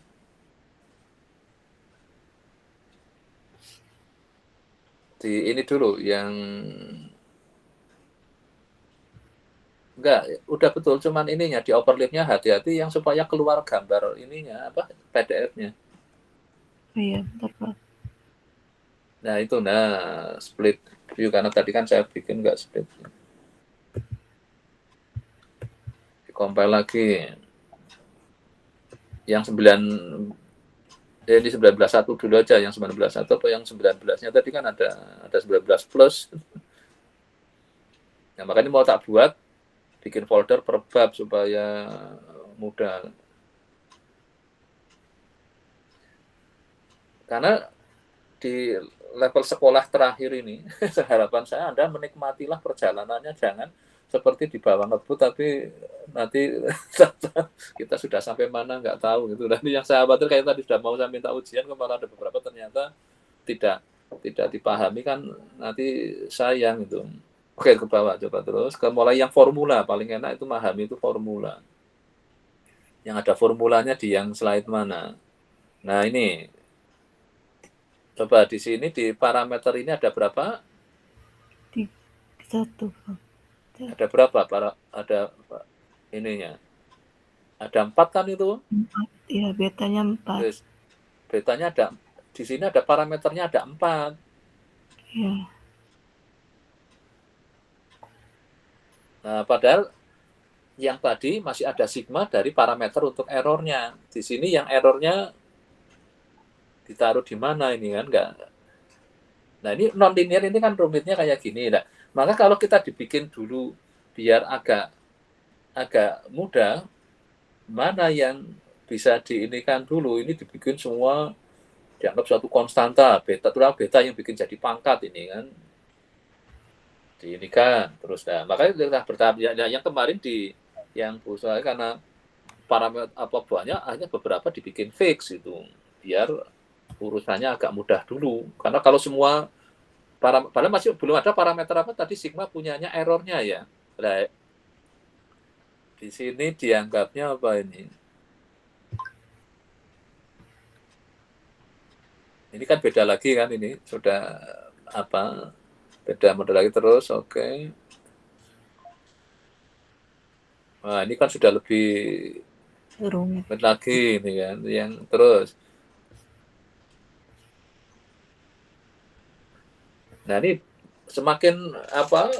Di ini dulu yang enggak, udah betul, cuman ininya di overlay-nya hati-hati yang supaya keluar gambar ininya apa PDF-nya. Iya, bentar Prof. Nah, itu split view karena tadi kan saya bikin enggak split. Di-compile lagi. Yang 19.1 dulu aja, yang 19.1 atau yang 19-nya tadi kan ada 19 plus. Nah, makanya mau tak buat bikin folder per bab supaya mudah. Karena di level sekolah terakhir ini, harapan saya Anda menikmatilah perjalanannya, jangan seperti di bawah ngebut, tapi nanti kita sudah sampai mana nggak tahu gitu. Dan yang saya khawatir kayak tadi sudah mau saya minta ujian, kemarin ada beberapa ternyata tidak dipahami kan, nanti sayang itu. Oke, ke bawah coba terus, ke mulai yang formula, paling enak itu memahami itu formula. Yang ada formulanya di yang slide mana. Nah, ini coba di sini di parameter ini ada berapa? 1. Ada berapa? Ada ininya. Ada 4 kan itu? 4. Iya, betanya 4. Terus betanya ada, di sini ada parameternya ada 4. Iya. Nah, padahal yang tadi masih ada sigma dari parameter untuk errornya. Di sini yang errornya ditaruh di mana ini kan enggak. Nah, ini non-linear ini kan rumitnya kayak gini. Nah, maka kalau kita dibikin dulu biar agak mudah, mana yang bisa diinikan dulu, ini dibikin semua dianggap suatu konstanta, beta yang bikin jadi pangkat ini kan. Diinikan terus. Nah, makanya kita bertahap. Yang kemarin yang saya karena parameter apa banyak, hanya beberapa dibikin fix itu biar urusannya agak mudah dulu. Karena kalau semua padahal masih belum ada parameter apa tadi sigma punyanya errornya ya. Nah, di sini dianggapnya apa ini? Ini kan beda lagi kan, ini sudah apa? Beda model lagi terus, oke. Nah, ini kan sudah lebih Rumit lagi ini kan, yang terus. Nah, ini semakin apa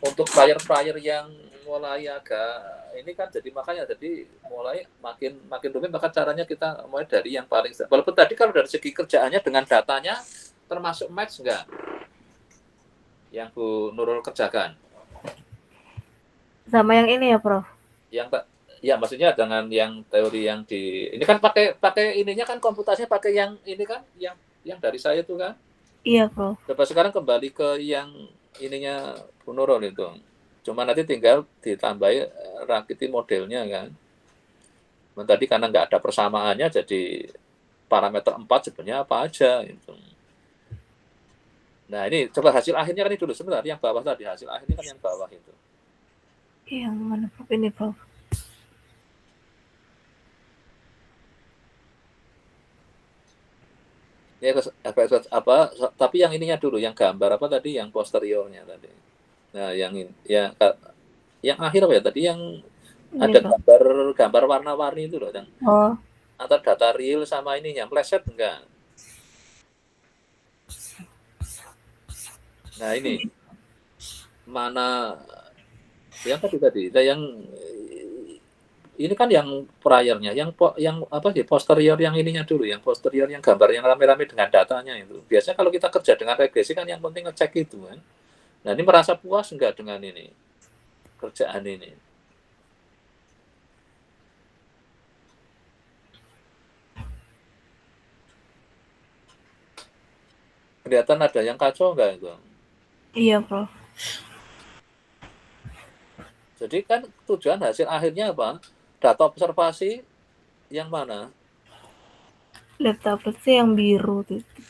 untuk player yang mulai agak ini kan, jadi makanya jadi mulai makin rumit, maka caranya kita mulai dari yang paling, walaupun tadi kalau dari segi kerjaannya dengan datanya termasuk match enggak yang Bu Nurul kerjakan sama yang ini ya Prof. yang ya maksudnya dengan yang teori yang di ini kan pakai ininya kan komputasinya pakai yang ini kan yang dari saya itu kan. Iya Prof. Coba sekarang kembali ke yang ininya Bu Nurul itu. Cuma nanti tinggal ditambahi rakiti modelnya kan. Tadi karena nggak ada persamaannya, jadi parameter 4 sebenarnya apa aja gitu. Nah, ini coba hasil akhirnya kan ini dulu sebentar, yang bawah tadi hasil akhirnya kan yang bawah itu. Yang mana Prof? Ini Prof. Ya apa tapi yang ininya dulu, yang gambar apa tadi, yang posteriornya tadi. Nah, yang akhir apa ya tadi, yang Ini, ada Prof. gambar warna-warni itu loh, yang antara data real sama ininya meleset enggak. Nah, ini mana yang tadi yang ini kan yang priornya, yang apa sih posterior, yang ininya dulu, yang posterior, yang gambar yang rame-rame dengan datanya itu. Biasanya kalau kita kerja dengan regresi kan yang penting ngecek itu kan. Nah, ini merasa puas enggak dengan ini kerjaan ini? Kelihatan ada yang kacau enggak itu? Iya Prof. Jadi kan tujuan hasil akhirnya apa? Data observasi yang mana? Lab tablet sih yang biru,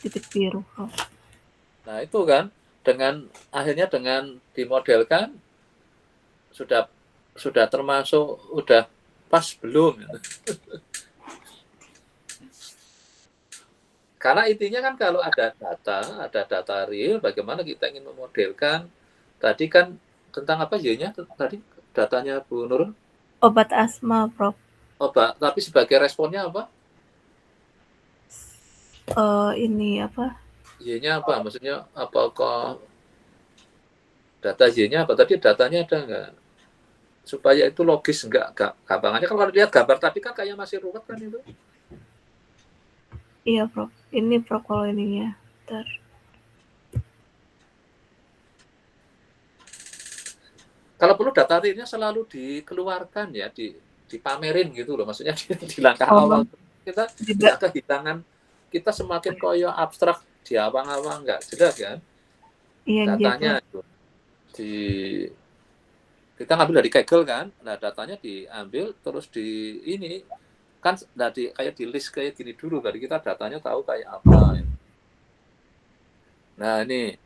titik biru, Prof. Nah, itu kan akhirnya dengan dimodelkan sudah termasuk udah pas belum gitu. Karena intinya kan kalau ada data real, bagaimana kita ingin memodelkan. Tadi kan tentang apa Y-nya tadi datanya Bu Nurul? Obat asma, Prof. Obat, tapi sebagai responnya apa? Ini apa? Y-nya apa? Maksudnya apakah data Y-nya apa? Tadi datanya ada nggak? Supaya itu logis nggak gampangannya. Kalau lihat gambar tadi kan kayak masih ruwet kan itu. Iya, Prof. Ini Prof kalau ininya. Bentar. Kalau perlu data realnya selalu dikeluarkan ya, dipamerin gitu loh. Maksudnya di langkah awal kita nggak kehilangan, kita semakin koyo abstrak di awang-awang nggak jelas kan Iya, datanya gitu. Kita ngambil dari Kaggle kan, nah datanya diambil terus di ini kan kayak di list kayak gini dulu, dari kita datanya tahu kayak apa. Nah ini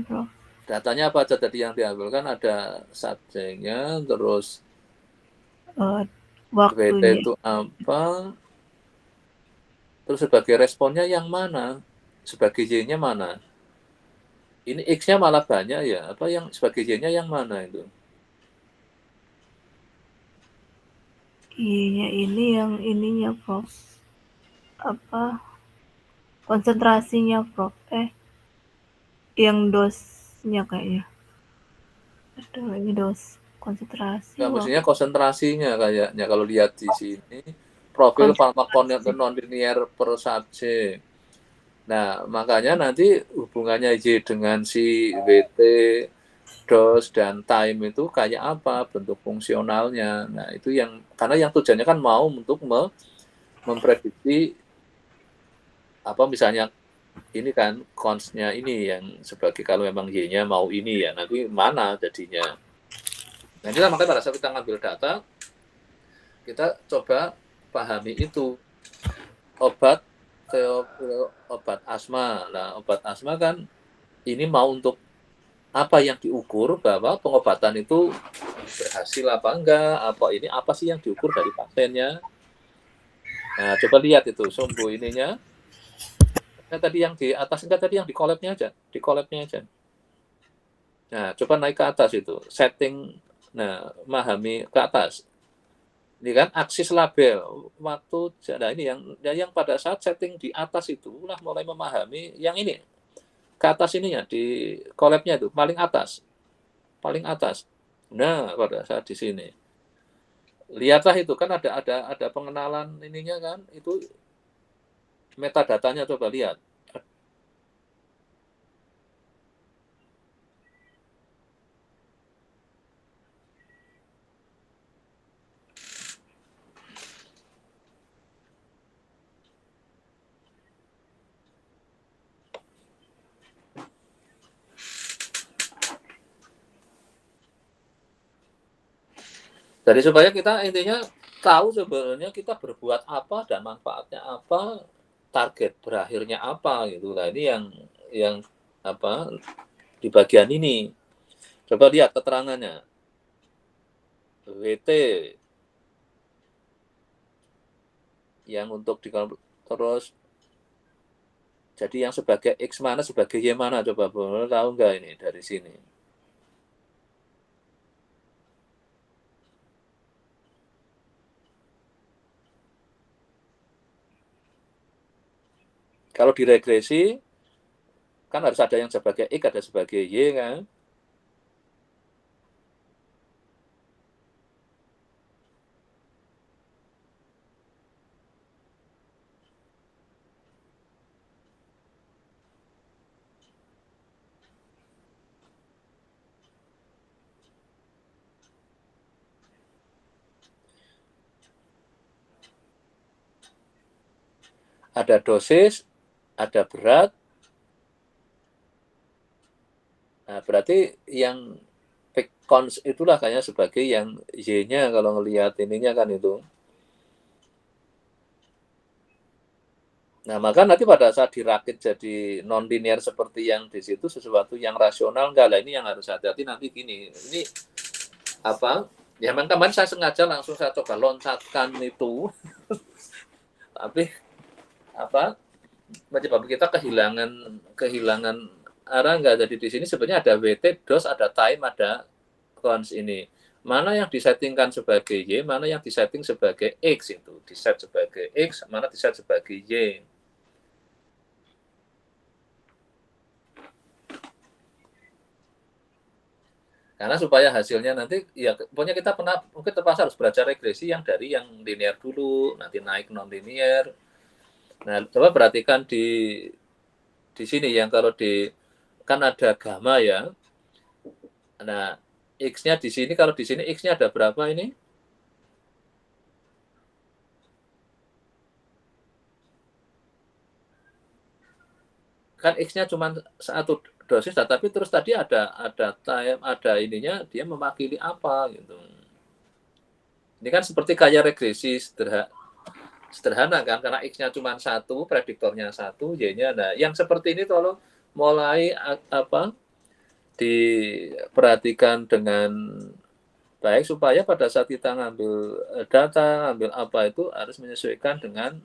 Prof. datanya apa aja tadi yang diambil kan, ada subjeknya, terus WT Waktunya. itu apa, terus sebagai responnya yang mana, sebagai Y-nya mana. Ini X-nya malah banyak ya, apa yang sebagai Y-nya yang mana itu? Iya, ini yang ininya, Prof. Apa? Konsentrasinya, Prof. Yang dosnya kayaknya. Aduh, ini dos konsentrasi. Nggak, maksudnya konsentrasinya kayaknya kalau lihat di sini profil farmakokinetik nonlinear per subjek. Nah, makanya nanti hubungannya Y dengan si WT, dose, dan time itu kayak apa bentuk fungsionalnya. Nah, itu yang karena yang tujuannya kan mau untuk memprediksi apa misalnya ini kan cons-nya ini yang sebagai kalau memang Y-nya mau ini ya nanti mana jadinya. Nah, inilah makanya pada saat kita ngambil data, kita coba pahami itu. Obat asma. Nah, obat asma kan ini mau untuk apa yang diukur bahwa pengobatan itu berhasil apa enggak, apa sih yang diukur dari pasiennya. Nah, coba lihat itu sumbu ininya. Nah, tadi yang di atas enggak, tadi yang di collab-nya aja, Nah, coba naik ke atas itu, setting, nah, memahami ke atas. Ini kan aksis label waktu, nah ini yang pada saat setting di atas itu lah mulai memahami yang ini ke atas ininya di collab-nya itu paling atas. Nah, pada saat di sini lihatlah itu kan ada pengenalan ininya kan, itu metadatanya coba lihat. Jadi supaya kita intinya tahu sebenarnya kita berbuat apa dan manfaatnya apa, target berakhirnya apa gitu. Nah, ini yang apa di bagian ini. Coba lihat keterangannya. WT yang untuk terus jadi yang sebagai X mana, sebagai Y mana, coba boleh tahu nggak ini dari sini? Kalau diregresi, kan harus ada yang sebagai X, ada sebagai Y kan? Ada dosis, ada berat. Nah, berarti yang cons itulah kayaknya sebagai yang Y-nya kalau ngelihat ininya kan itu. Nah, maka nanti pada saat dirakit jadi non-linear seperti yang di situ, sesuatu yang rasional, enggak lah, ini yang harus hati-hati nanti gini. Ini apa? Ya teman-teman, saya sengaja langsung saya coba loncatkan itu, tapi apa? Menyebabkan kita kehilangan arah enggak. Jadi di sini sebenarnya ada WT, DOS, ada time, ada cons ini. Mana yang disettingkan sebagai Y, mana yang disetting sebagai X itu. Diset sebagai X, mana diset sebagai Y. Karena supaya hasilnya nanti, ya pokoknya kita mungkin terpaksa harus belajar regresi yang dari yang linear dulu, nanti naik non-linear. Nah, coba perhatikan di sini yang kalau di, kan ada gamma ya. Nah, X-nya di sini, kalau di sini X-nya ada berapa ini? Kan X-nya cuma satu dosis, tapi terus tadi ada time, ada ininya, dia mewakili apa gitu. Ini kan seperti kayak regresi sederhana kan, karena X-nya cuma satu, prediktornya satu, Y-nya. Nah, yang seperti ini tolong mulai apa diperhatikan dengan baik supaya pada saat kita ngambil data, ngambil apa itu harus menyesuaikan dengan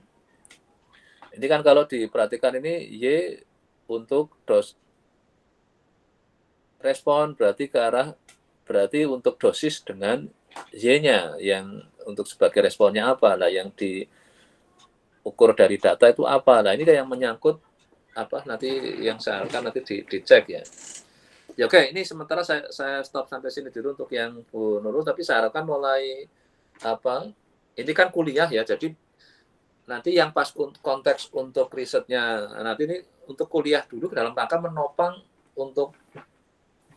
ini kan kalau diperhatikan ini Y untuk respon berarti ke arah berarti untuk dosis dengan Y-nya yang untuk sebagai responnya apa lah yang diukur dari data itu apa lah ini yang menyangkut apa nanti yang saya akan nanti dicek ya. Ya oke, ini sementara saya stop sampai sini dulu untuk yang Bu Nurul, tapi saya harapkan mulai apa ini kan kuliah ya, jadi nanti yang pas konteks untuk risetnya nanti ini untuk kuliah dulu dalam rangka menopang untuk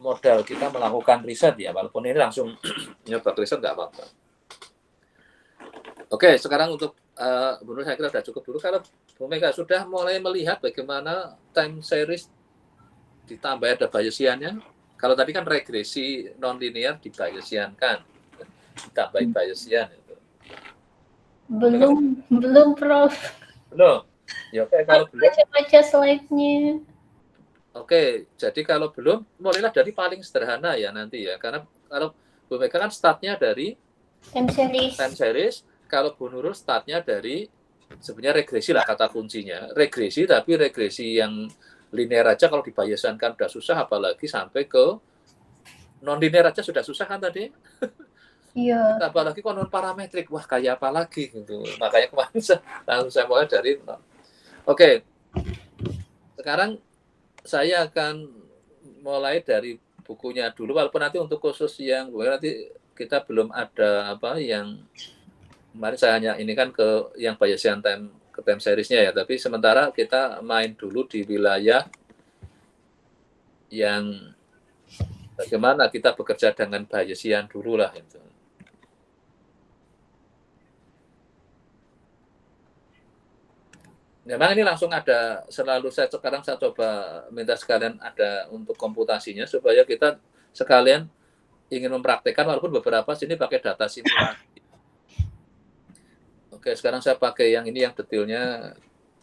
modal kita melakukan riset ya, walaupun ini langsung nyoba riset nggak apa-apa. Oke, sekarang untuk Bu Nurul saya kira sudah cukup dulu. Kalau Bu Mega sudah mulai melihat bagaimana time series ditambah ada Bayesiannya. Kalau tadi kan regresi non-linear dibayesiankan, ditambah Bayesian itu. Belum Prof. Belum. Ya oke, kalau belum. Baca slide-nya. Oke, jadi kalau belum, mulailah dari paling sederhana ya nanti ya. Karena kalau Bu Mega kan startnya dari time series. Kalau Bu Nurul startnya dari sebenarnya regresi lah kata kuncinya. Regresi, tapi regresi yang linear aja kalau dibayesiankan udah susah, apalagi sampai ke non-linear aja sudah susah kan tadi. Iya. Apalagi konon parametrik, wah kayak apa lagi gitu. Makanya kemarin langsung saya mulai dari Oke, sekarang saya akan mulai dari bukunya dulu, walaupun nanti untuk khusus yang nanti kita belum ada apa yang kemarin saya hanya ini kan ke yang Bayesian time ke time seriesnya ya, tapi sementara kita main dulu di wilayah yang bagaimana kita bekerja dengan Bayesian dulu lah itu. Memang ini langsung ada selalu sekarang saya coba minta sekalian ada untuk komputasinya supaya kita sekalian ingin mempraktekkan walaupun beberapa sini pakai data simulasi. Oke, sekarang saya pakai yang ini yang detailnya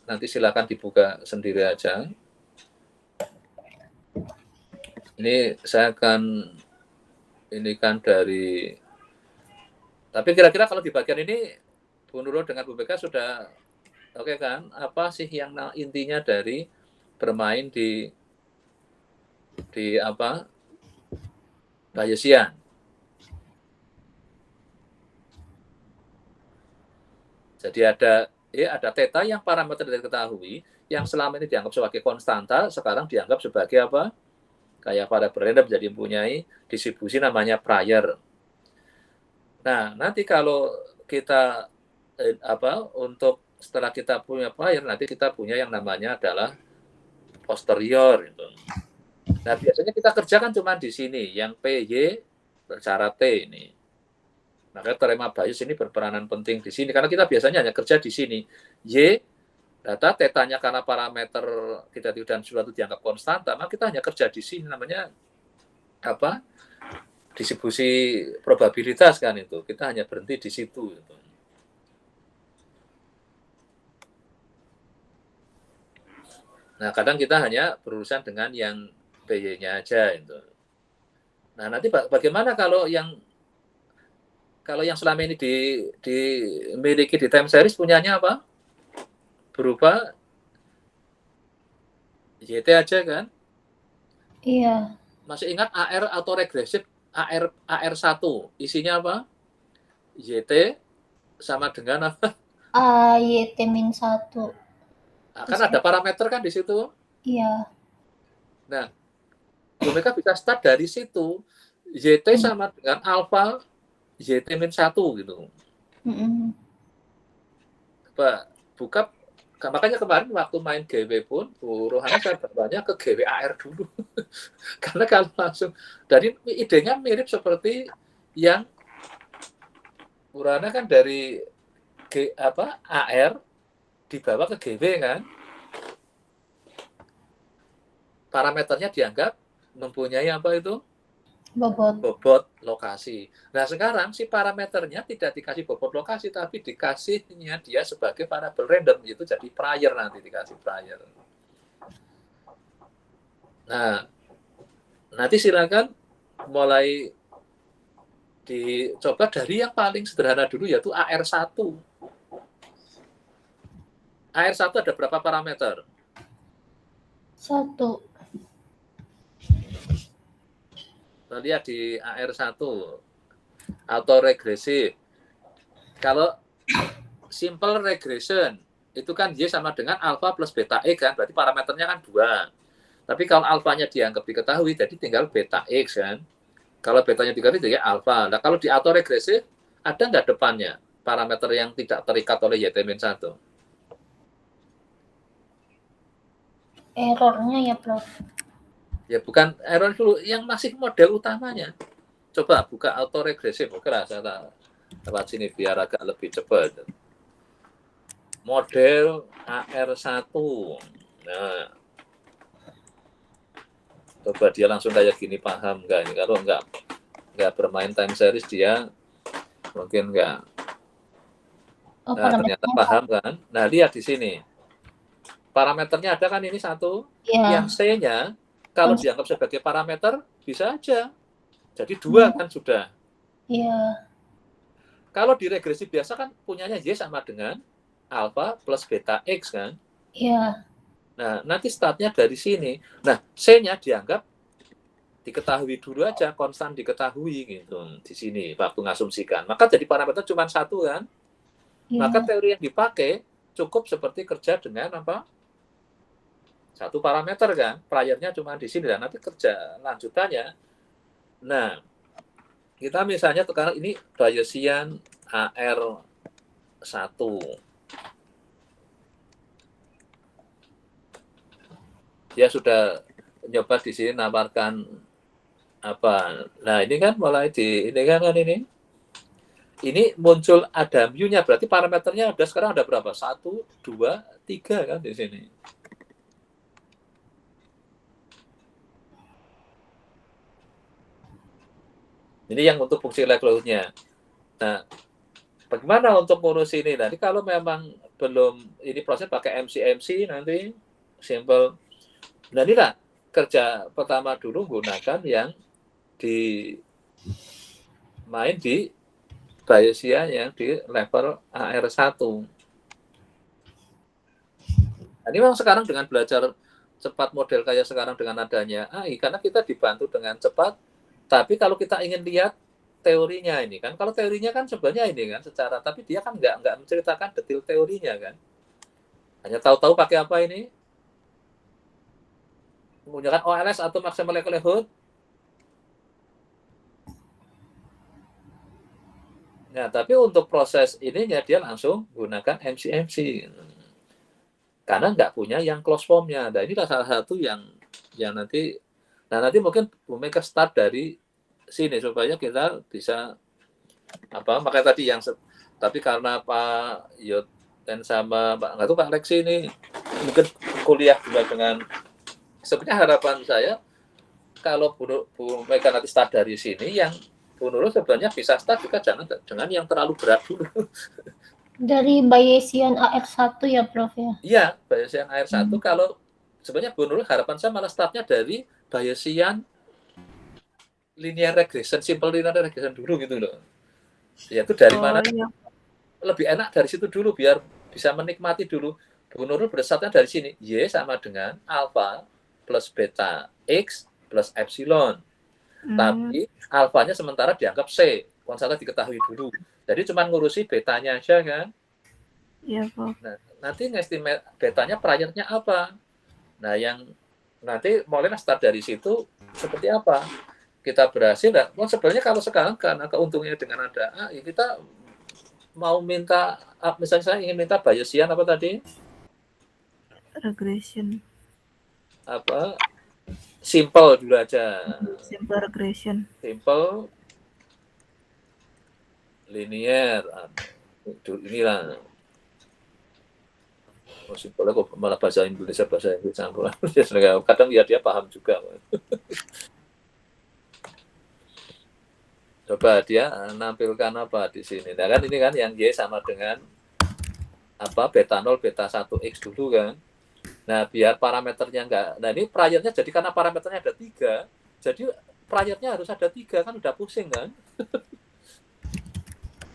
nanti silakan dibuka sendiri aja. Ini saya akan ini kan dari tapi kira-kira kalau di bagian ini Bu Nurul dengan Bu Mega sudah oke kan? Apa sih yang intinya dari bermain di apa? Bayesian. Jadi ada theta yang parameter diketahui yang selama ini dianggap sebagai konstanta, sekarang dianggap sebagai apa? Kayak variabel random jadi mempunyai distribusi namanya prior. Nah, nanti kalau kita untuk setelah kita punya prior, nanti kita punya yang namanya adalah posterior gitu. Nah, biasanya kita kerjakan cuma di sini, yang PY bersyarat T ini. Maka teorema Bayes ini berperanan penting di sini, karena kita biasanya hanya kerja di sini. Y, data tetanya karena parameter kita dan suatu dianggap konstanta, maka kita hanya kerja di sini, namanya apa? Distribusi probabilitas kan itu. Kita hanya berhenti di situ gitu. Nah, kadang kita hanya berurusan dengan yang BY-nya aja itu. Nah, nanti bagaimana kalau yang selama ini dimiliki di time series punyanya apa? Berupa YT aja kan? Iya. Masih ingat AR autoregresif AR1 isinya apa? YT sama dengan apa? YT-1. Kan ada parameter kan di situ. Iya. Nah, Bu Mega bisa start dari situ. YT sama dengan alfa YT-1 gitu. Buka, makanya kemarin waktu main GW pun Bu Rohana saya bawanya ke GW AR dulu. Karena kalau langsung dari idenya mirip seperti yang Bu Rohana kan dari AR dibawa ke GW kan. Parameternya dianggap mempunyai apa itu? Bobot lokasi. Nah, sekarang si parameternya tidak dikasih bobot lokasi, tapi dikasihnya dia sebagai variabel random, itu jadi prior, nanti dikasih prior. Nah, nanti silakan mulai dicoba dari yang paling sederhana dulu, yaitu AR1. AR1 ada berapa parameter? 1. Kita lihat di AR1 autoregresif. Kalau simple regression itu kan Y sama dengan alpha plus beta X kan, berarti parameternya kan 2. Tapi kalau alfanya dianggap diketahui, jadi tinggal beta X kan. Kalau betanya diketahui, jadi alpha. Nah, kalau di autoregresif ada nggak depannya parameter yang tidak terikat oleh YT-1? Errornya ya, Prof. Ya bukan error dulu, yang masih model utamanya. Coba buka autoregresif, oke lah, saya lewat sini biar agak lebih cepat. Model AR1. Nah, coba dia langsung kayak gini, paham nggak ini? Kalau nggak bermain time series dia mungkin nggak. Nah, ternyata paham kan? Nah, lihat di sini. Parameternya ada kan, ini 1. Ya. Yang C-nya kalau dianggap sebagai parameter bisa aja. Jadi 2 kan sudah. Iya. Kalau di regresi biasa kan punyanya Y sama dengan alpha plus beta X kan? Iya. Nah, nanti startnya dari sini. Nah, C-nya dianggap diketahui dulu aja, konstan diketahui gitu di sini waktu ngasumsikan. Maka jadi parameter cuma 1 kan? Iya. Maka teori yang dipakai cukup seperti kerja dengan apa? 1 parameter kan? Priornya cuma di sini, dan nanti kerja lanjutannya. Nah, kita misalnya sekarang ini Bayesian AR1. Dia sudah nyoba di sini nawarkan apa? Nah, ini kan mulai ini kan ini. Ini muncul ada mu-nya, berarti parameternya ada sekarang ada berapa? 1, 2, 3 kan di sini. Ini yang untuk fungsi likelihood-nya. Nah, bagaimana untuk ngurus ini? Nanti kalau memang belum ini proses pakai MC nanti simple. Nah, inilah kerja pertama dulu gunakan yang main di Bayesian yang di level AR1. Nah, ini memang sekarang dengan belajar cepat model kayak sekarang dengan adanya AI, karena kita dibantu dengan cepat. Tapi kalau kita ingin lihat teorinya ini kan, kalau teorinya kan sebenarnya ini kan secara, tapi dia kan nggak menceritakan detail teorinya kan. Hanya tahu-tahu pakai apa ini? Menggunakan OLS atau maximal likelihood. Nah, tapi untuk proses ininya dia langsung gunakan MC. Karena nggak punya yang close form-nya. Nah, ini salah satu yang nanti. Nah, nanti mungkin Bu Mega start dari sini supaya kita bisa apa? Makanya tadi tapi karena Pak Yot dan sama nggak tahu Pak Lexi ini mungkin kuliah juga dengan, sebenarnya harapan saya kalau Bu Mega nanti start dari sini, yang Bu Nurul sebenarnya bisa start juga jangan yang terlalu berat dulu. Dari Bayesian AR1 ya, Prof ya? Iya, Bayesian AR1 kalau sebenarnya Bu Nurul harapan saya malah startnya dari Bayesian linear regression, simple linear regression dulu gitu loh. Yaitu dari mana iya. lebih enak dari situ dulu biar bisa menikmati dulu. Bu Nurul berdasarkan dari sini, Y sama dengan alfa plus beta X plus epsilon. Tapi alfanya sementara dianggap C, konstanta diketahui dulu. Jadi cuma ngurusi betanya aja kan. Iya, Prof. Nah, nanti ngestimate betanya priornya apa. Nah, yang nanti mulai start dari situ seperti apa. Kita berhasil, sebenarnya kalau sekarang karena keuntungannya dengan ada A, ya kita mau minta, misalnya saya ingin minta Bayesian apa tadi? Regression. Apa? Simple dulu aja. Simple regression. Simple linear. Inilah. Oh, simple kok malah bahasa Inggris campur. Kadang ya dia paham juga. Coba dia nampilkan apa di sini. Nah kan ini kan yang Y sama dengan apa beta 0 beta 1x dulu kan. Nah biar parameternya enggak. Nah ini priornya jadi karena parameternya ada 3, jadi priornya harus ada 3 kan udah pusing kan.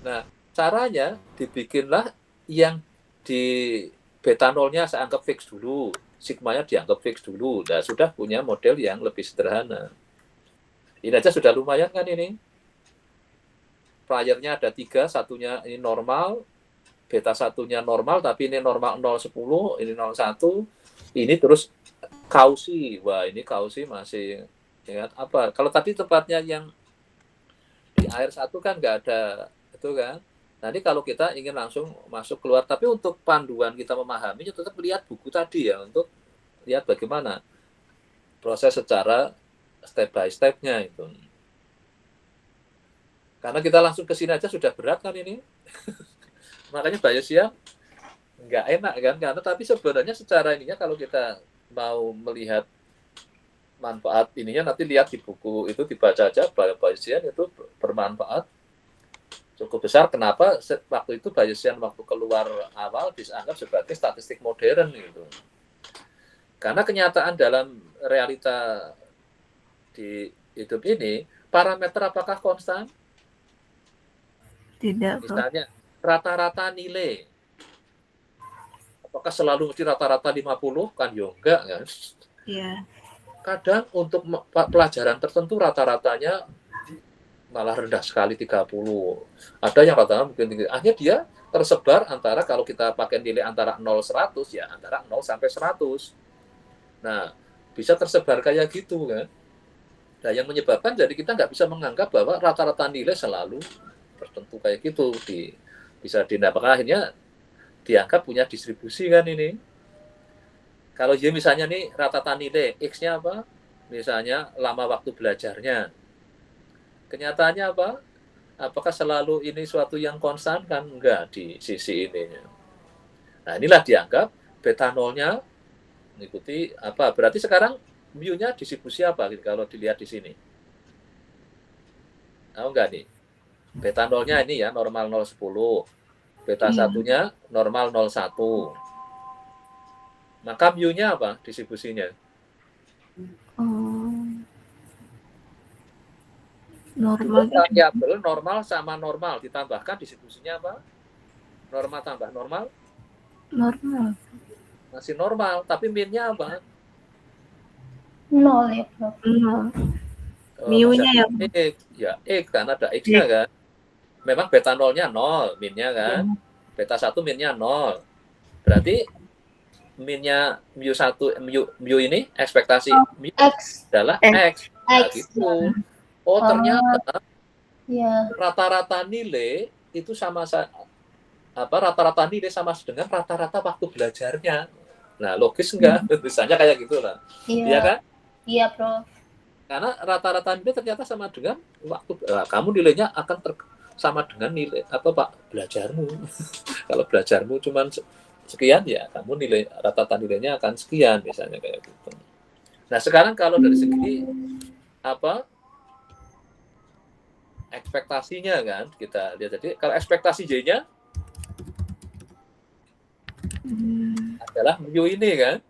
Nah caranya dibikinlah yang di beta 0-nya saya anggap fix dulu, sigmanya dianggap fix dulu. Nah sudah punya model yang lebih sederhana. Ini aja sudah lumayan kan ini. Priornya ada 3, satunya ini normal, beta satunya normal, tapi ini normal 0,10, ini 0,1, ini terus Cauchy. Wah, ini Cauchy masih ingat apa? Kalau tadi tempatnya yang di air 1 kan nggak ada, itu kan. Nanti kalau kita ingin langsung masuk keluar, tapi untuk panduan kita memahaminya tetap lihat buku tadi ya, untuk lihat bagaimana proses secara step by step-nya itu. Karena kita langsung ke sini aja sudah berat kan ini. Makanya Bayesian nggak enak kan, karena tapi sebenarnya secara ininya kalau kita mau melihat manfaat ininya nanti lihat di buku itu, dibaca aja Bayesian itu bermanfaat cukup besar. Kenapa waktu itu Bayesian waktu keluar awal dianggap sebagai statistik modern gitu. Karena kenyataan dalam realita di hidup ini, parameter apakah konstan? Tidak, Prof. Misalnya rata-rata nilai, apakah selalu mesti rata-rata 50? Kan ya enggak kan. Iya. Kadang untuk pelajaran tertentu rata-ratanya malah rendah sekali 30. Ada yang rata-rata mungkin tinggi. Akhirnya dia tersebar antara, kalau kita pakai nilai antara 0-100 ya antara 0 sampai 100. Nah, bisa tersebar kayak gitu kan. Nah, yang menyebabkan jadi kita nggak bisa menganggap bahwa rata-rata nilai selalu tertentu kayak gitu, bisa didapatkan. Akhirnya dianggap punya distribusi kan ini. Kalau Y misalnya nih rata-rata nilai X-nya apa? Misalnya lama waktu belajarnya. Kenyataannya apa? Apakah selalu ini suatu yang konstan? Kan enggak di sisi ininya. Nah inilah dianggap beta 0-nya mengikuti apa? Berarti sekarang mu-nya distribusi apa kalau dilihat di sini? Tahu enggak nih? Beta 0-nya ini ya normal 0,10. Beta 1-nya normal 0,1. Maka mu-nya apa distribusinya? Normal. Variabel normal sama normal ditambahkan distribusinya apa? Normal tambah normal? Normal. Masih normal, tapi min-nya apa? 0 ya, Prof. 0. Mu-nya ya, Prof. X. Ya, X karena ada X-nya kan. Memang beta 0-nya 0, min-nya kan. Beta 1 min-nya 0. Berarti min-nya mu1, mu ini ekspektasi mu X adalah X. Nah, X gitu. Oh, ternyata ya. rata-rata nilai itu sama rata-rata nilai sama dengan rata-rata waktu belajarnya. Nah, logis enggak? Misalnya kayak gitulah. Iya kan? Iya, Prof. Karena rata-rata nilai ternyata sama dengan waktu kamu nilainya akan sama dengan nilai atau belajarmu. Kalau belajarmu cuma sekian ya kamu nilai rata-rata nilainya akan sekian misalnya kayak gitu. Nah, sekarang kalau dari segi ekspektasinya kan kita lihat. Jadi kalau ekspektasi Y-nya adalah mu ini kan.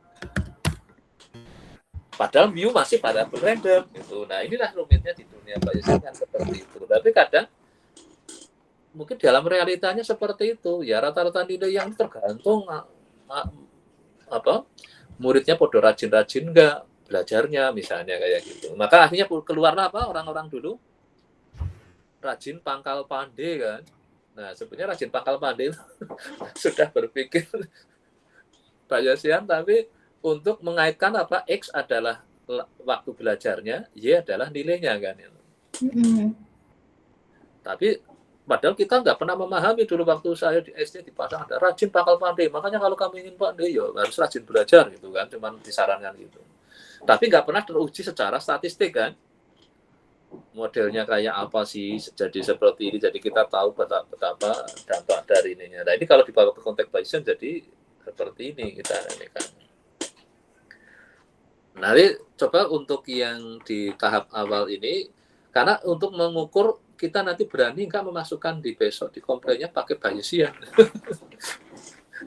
Padahal mu masih variabel random gitu. Nah, inilah rumitnya di dunia Bayesian kan seperti itu. Tapi kadang mungkin dalam realitanya seperti itu. Ya rata-rata nilai yang tergantung apa muridnya podo rajin-rajin enggak belajarnya misalnya kayak gitu. Maka akhirnya keluarlah apa orang-orang dulu rajin pangkal pandai kan. Nah, sebenarnya rajin pangkal pandai sudah berpikir Bayesian tapi untuk mengaitkan apa X adalah waktu belajarnya, Y adalah nilainya kan. Tapi padahal kita nggak pernah memahami dulu waktu saya di SD dipasang ada rajin pangkal pandai. Makanya kalau kamu ingin pandai ya harus rajin belajar gitu kan, cuman disarankan gitu. Tapi nggak pernah teruji secara statistik kan. Modelnya kayak apa sih jadi seperti ini, jadi kita tahu betapa dampak dari ininya. Nah ini kalau dibawa ke konteks Bayesian jadi seperti ini kita ini kan. Nah, coba untuk yang di tahap awal ini, karena untuk mengukur kita nanti berani nggak memasukkan di besok di komplainnya pakai Bayesian.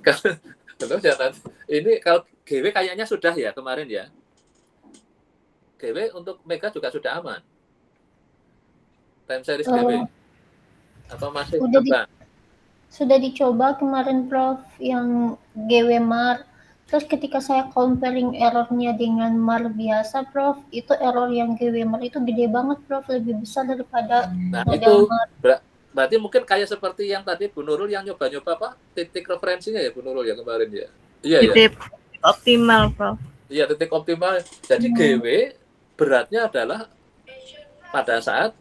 Karena ini kalau GW kayaknya sudah ya kemarin ya. GW untuk Mega juga sudah aman. Time series GW. Atau masih coba? Sudah dicoba kemarin Prof yang GW Mar. Terus ketika saya comparing errornya dengan MAR biasa, Prof, itu error yang GW MAR itu gede banget, Prof, lebih besar daripada model MAR. Berarti mungkin kayak seperti yang tadi Bu Nurul yang nyoba-nyoba apa? Titik referensinya ya Bu Nurul ya kemarin ya? Iya ya? Titik optimal, Prof. Iya, titik optimal. Jadi GW beratnya adalah pada saat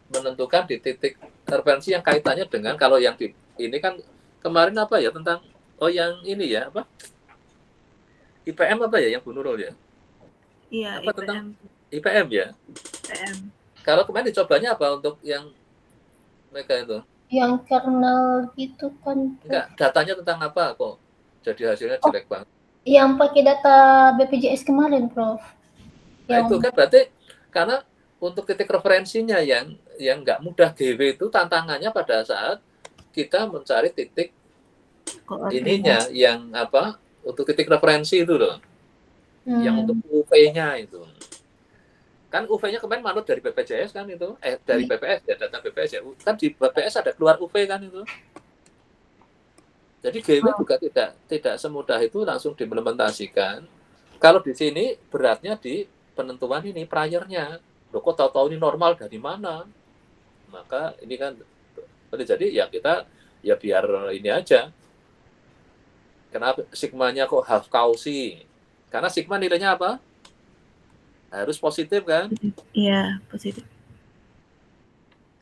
menentukan di titik referensi yang kaitannya dengan kalau yang di, ini kan kemarin apa ya tentang yang ini ya apa? IPM apa ya yang Bu Nurul ya? Iya, apa IPM. Tentang IPM ya? IPM. Kalau kemarin dicobanya apa untuk yang mereka itu? Yang kernel gitu kan. Enggak, datanya tentang apa kok? Jadi hasilnya jelek banget. Yang pakai data BPJS kemarin, Prof. Nah, itu kan berarti karena untuk titik referensinya yang nggak mudah GW itu tantangannya pada saat kita mencari titik ininya yang apa untuk titik referensi itu loh. Yang untuk UV-nya itu. Kan UV-nya kemarin manut dari BPJS kan itu. Dari BPS ya, data BPS ya. Kan di BPS ada keluar UV kan itu. Jadi GW juga tidak semudah itu langsung diimplementasikan. Kalau di sini beratnya di penentuan ini prior-nya. Loh kok tahu-tahu ini normal dari mana? Maka ini kan jadi ya kita ya biar ini aja. Kenapa sigmanya kok half Cauchy? Karena sigma nilainya apa? Harus positif kan? Iya, positif.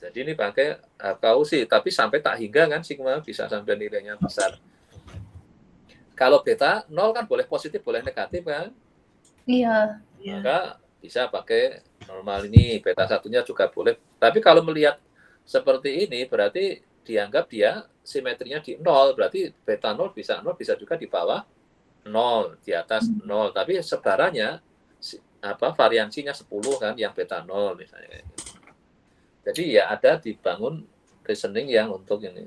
Jadi ini pakai half Cauchy, tapi sampai tak hingga kan sigma bisa sampai nilainya besar. Kalau beta 0 kan boleh positif, boleh negatif kan? Iya. Maka bisa pakai normal ini, beta satunya juga boleh. Tapi kalau melihat seperti ini berarti dianggap dia simetrinya di 0, berarti beta 0 bisa juga di bawah 0, di atas 0. Tapi sebarannya apa variansinya 10 kan yang beta 0 misalnya. Jadi ya ada dibangun reasoning yang untuk ini.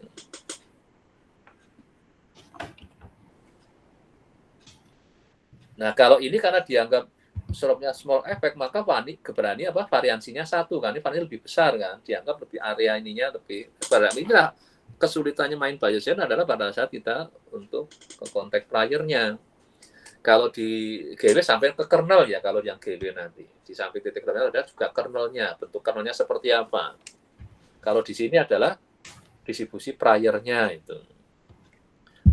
Nah, kalau ini karena dianggap slopenya small effect, maka keberani apa variansinya 1 kan, ini variansi lebih besar kan, dianggap lebih area ininya lebih besar. Inilah kesulitannya main Bayesian adalah pada saat kita untuk ke konteks prior-nya. Kalau di GW sampai ke kernel ya, kalau yang GW nanti di samping titik kernel ada juga kernelnya, bentuk kernelnya seperti apa. Kalau di sini adalah distribusi prior-nya itu.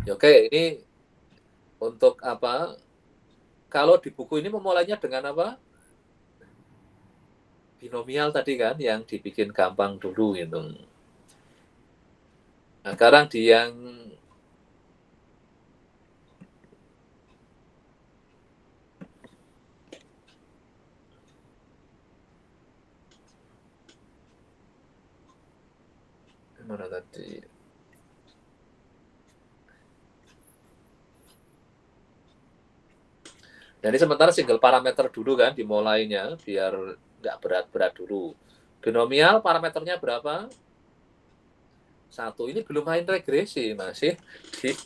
Oke, ini untuk apa? Kalau di buku ini memulainya dengan apa? Binomial tadi kan, yang dibikin gampang dulu gitu. Nah, sekarang di yang mana tadi? Jadi sementara single parameter dulu kan dimulainya biar nggak berat-berat dulu. Binomial parameternya berapa? 1. Ini belum main regresi, masih di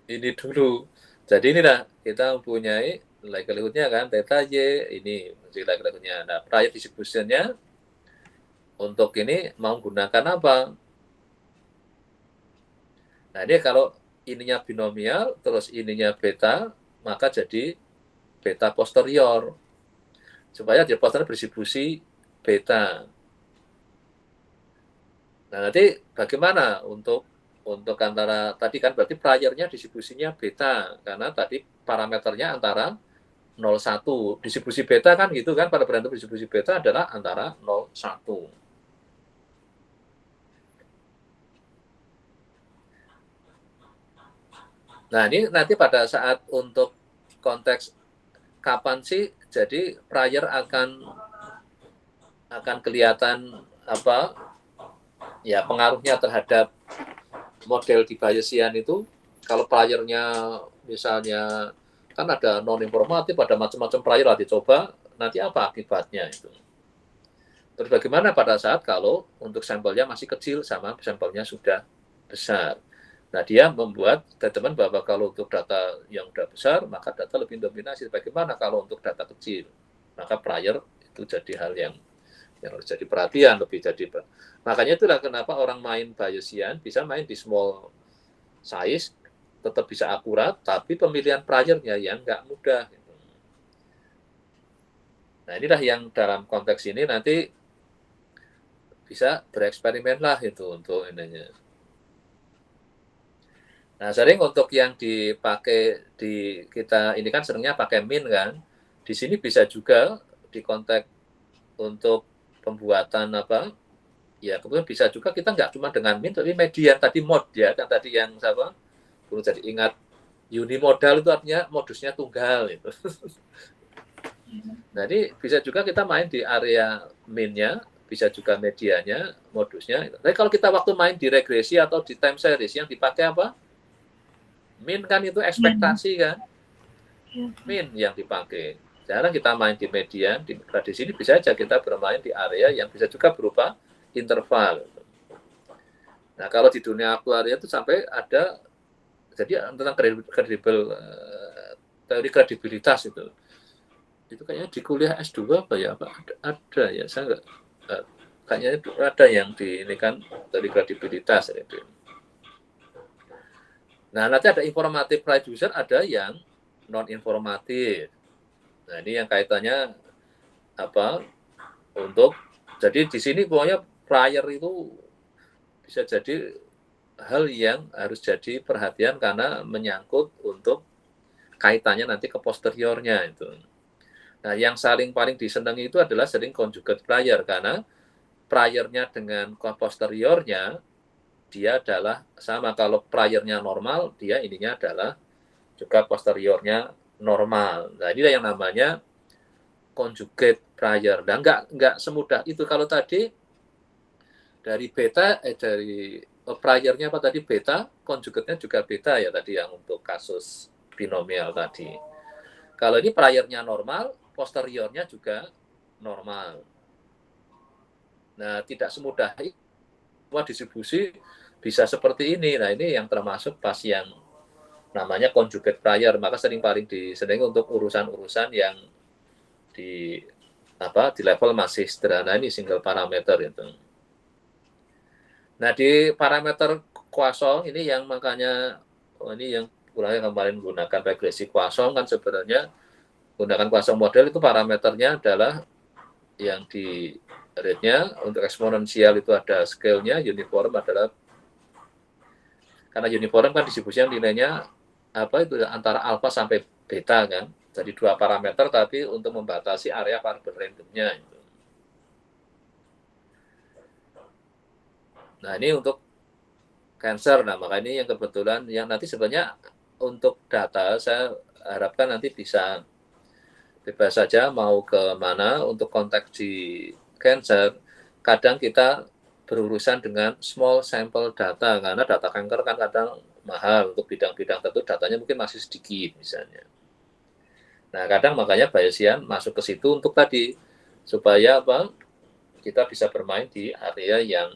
ini dulu. Jadi inilah kita mempunyai likelihood-nya kan theta y ini likelihood-nya. Nah, prior distribution-nya untuk ini mau gunakan apa? Nah, ini kalau ininya binomial terus ininya beta, maka jadi beta posterior. Supaya dia posterior berdistribusi beta. Nah, nanti bagaimana untuk antara tadi kan berarti prior-nya distribusinya beta karena tadi parameternya antara 0,1. Distribusi beta kan gitu kan, pada berantem distribusi beta adalah antara 0,1. Nah, ini nanti pada saat untuk konteks kapan sih jadi prior akan kelihatan apa ya pengaruhnya terhadap model di Bayesian itu. Kalau prior-nya misalnya kan ada non informatif, ada macam-macam prior lah dicoba, nanti apa akibatnya itu. Terus bagaimana pada saat kalau untuk sampelnya masih kecil sama sampelnya sudah besar. Nah, dia membuat statement bahwa kalau untuk data yang sudah besar, maka data lebih dominasi. Bagaimana kalau untuk data kecil? Maka prior itu jadi hal yang harus jadi perhatian, lebih jadi. Makanya itulah kenapa orang main Bayesian bisa main di small size, tetap bisa akurat, tapi pemilihan prior-nya yang nggak mudah. Nah, inilah yang dalam konteks ini nanti bisa bereksperimen lah itu untuk ininya. Nah, sering untuk yang dipakai di kita ini kan seringnya pakai min kan. Di sini bisa juga di konteks untuk pembuatan apa? Ya, kemudian bisa juga kita nggak cuma dengan min, tapi median tadi mod ya, kan tadi yang apa? Perlu jadi ingat unimodal itu artinya modusnya tunggal itu. Jadi bisa juga kita main di area min-nya, bisa juga medianya, modusnya. Tapi kalau kita waktu main di regresi atau di time series yang dipakai apa? Min kan itu ekspektasi kan, min yang dipakai. Jarang kita main di median, di sini bisa aja kita bermain di area yang bisa juga berupa interval. Nah, kalau di dunia aktuaria itu sampai ada, jadi tentang teori kredibilitas itu kayaknya di kuliah S2 apa ya, ada ya, saya nggak, kayaknya itu ada yang di ini kan teori kredibilitas itu. Nah, nanti ada informatif producer, ada yang non-informatif. Nah, ini yang kaitannya apa untuk, jadi di sini pokoknya prior itu bisa jadi hal yang harus jadi perhatian karena menyangkut untuk kaitannya nanti ke posteriornya itu. Nah, yang paling disenangi itu adalah sering conjugate prior karena priornya dengan posteriornya dia adalah sama. Kalau priornya normal, dia ininya adalah juga posteriornya normal. Nah, inilah yang namanya conjugate prior. Dan nggak semudah itu. Kalau tadi dari beta, dari priornya apa tadi beta, conjugate-nya juga beta ya tadi yang untuk kasus binomial tadi. Kalau ini priornya normal, posteriornya juga normal. Nah, tidak semudah itu. Distribusi bisa seperti ini. Nah, ini yang termasuk pas yang namanya conjugate prior. Maka paling disering untuk urusan-urusan yang di level masih sederhana, ini single parameter itu. Nah, di parameter Poisson ini yang makanya ini yang kemarin menggunakan regresi Poisson kan sebenarnya menggunakan Poisson model itu parameternya adalah yang di rate-nya. Untuk eksponensial itu ada scale-nya, uniform adalah karena uniform kan distribusinya nilainya apa itu antara alfa sampai beta kan. Jadi dua parameter tapi untuk membatasi area variabel randomnya itu. Nah, ini untuk cancer. Nah, maka ini yang kebetulan yang nanti sebenarnya untuk data saya harapkan nanti bisa bebas saja mau ke mana. Untuk konteks di cancer, kadang kita berurusan dengan small sample data karena data kanker kan kadang mahal, untuk bidang-bidang tertentu datanya mungkin masih sedikit misalnya. Nah, kadang makanya Bayesian masuk ke situ untuk tadi supaya apa? Kita bisa bermain di area yang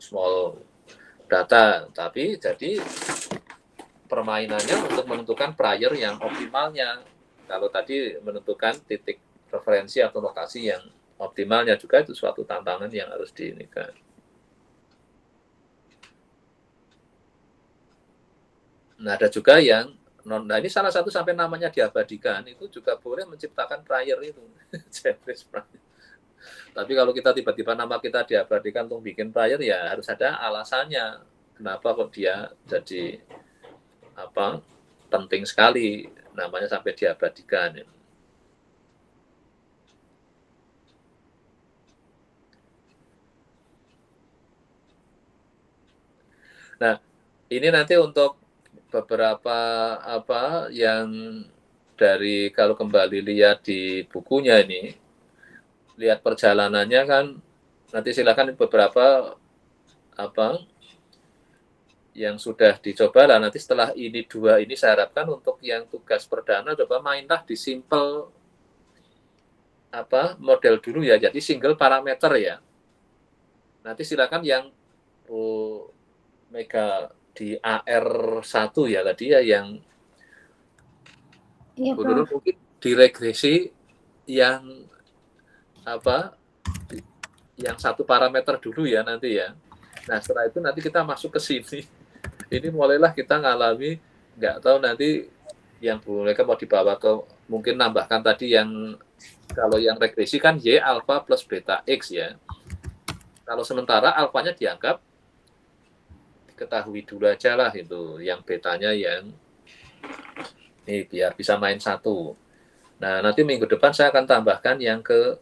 small data, tapi jadi permainannya untuk menentukan prior yang optimalnya. Kalau tadi menentukan titik referensi atau lokasi yang optimalnya juga itu suatu tantangan yang harus diinikan. Nah, ada juga yang nah ini salah satu sampai namanya diabadikan itu juga boleh menciptakan prior itu. Tapi kalau kita tiba-tiba nama kita diabadikan untuk bikin prior ya harus ada alasannya. Kenapa kok dia jadi penting sekali namanya sampai diabadikan. Nah, ini nanti untuk beberapa yang dari kalau kembali lihat di bukunya ini, lihat perjalanannya kan nanti silakan beberapa yang sudah dicoba lah nanti setelah ini 2 ini saya harapkan untuk yang tugas perdana coba mainlah di simple model dulu ya, jadi single parameter ya. Nanti silakan yang Mega di AR1 ya tadi ya yang mungkin diregresi yang yang 1 parameter dulu ya nanti ya. Nah setelah itu nanti kita masuk ke sini. Ini mulailah kita ngalami nggak tahu nanti yang mereka mau dibawa ke mungkin nambahkan tadi yang kalau yang regresi kan Y alfa plus beta X ya. Kalau sementara alfanya dianggap diketahui dulu aja lah itu, yang betanya yang ini biar bisa main 1. Nah nanti minggu depan saya akan tambahkan yang ke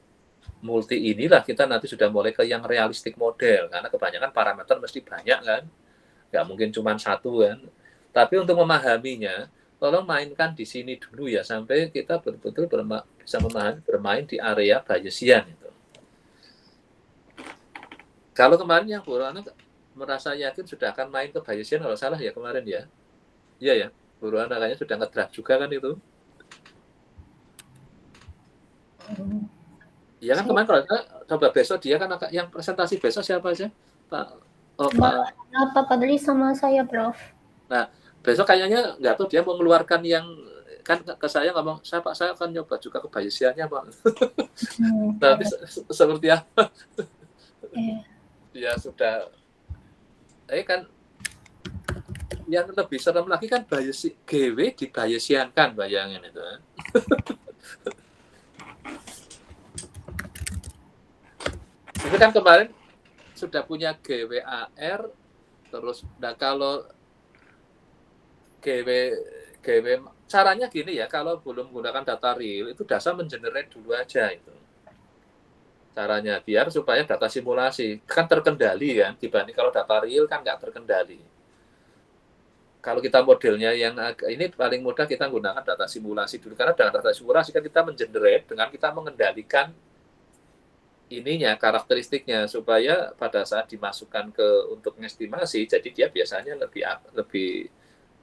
multi inilah kita nanti sudah mulai ke yang realistik model karena kebanyakan parameter mesti banyak kan, nggak mungkin cuma 1 kan. Tapi untuk memahaminya tolong mainkan di sini dulu ya sampai kita betul-betul bisa memahami bermain di area Bayesian itu. Kalau kemarin yang Bu Rohana merasa yakin sudah akan main ke Bayesian kalau salah ya kemarin ya. Iya ya, Bu Rohana kayaknya sudah ngedraft juga kan itu. Iya kan kemarin kalau coba besok dia kan yang presentasi besok siapa aja? Pak Padli sama saya, Prof. Nah, besok kayaknya nggak tahu dia mau mengeluarkan yang kan ke saya ngomong, saya akan nyoba juga ke Bayesiannya Pak. Nanti seperti apa? Dia sudah kan yang lebih serem lagi kan GW dibayesiankan, bayangin itu. Itu kan kemarin sudah punya GWAR terus kalau GW caranya gini ya, kalau belum menggunakan data real itu dasar mengenerate dulu aja itu. Caranya biar supaya data simulasi kan terkendali kan, dibanding kalau data real kan nggak terkendali. Kalau kita modelnya yang ini paling mudah kita menggunakan data simulasi dulu, karena dengan data simulasi kan kita mengenerate dengan kita mengendalikan ininya karakteristiknya supaya pada saat dimasukkan ke untuk estimasi jadi dia biasanya lebih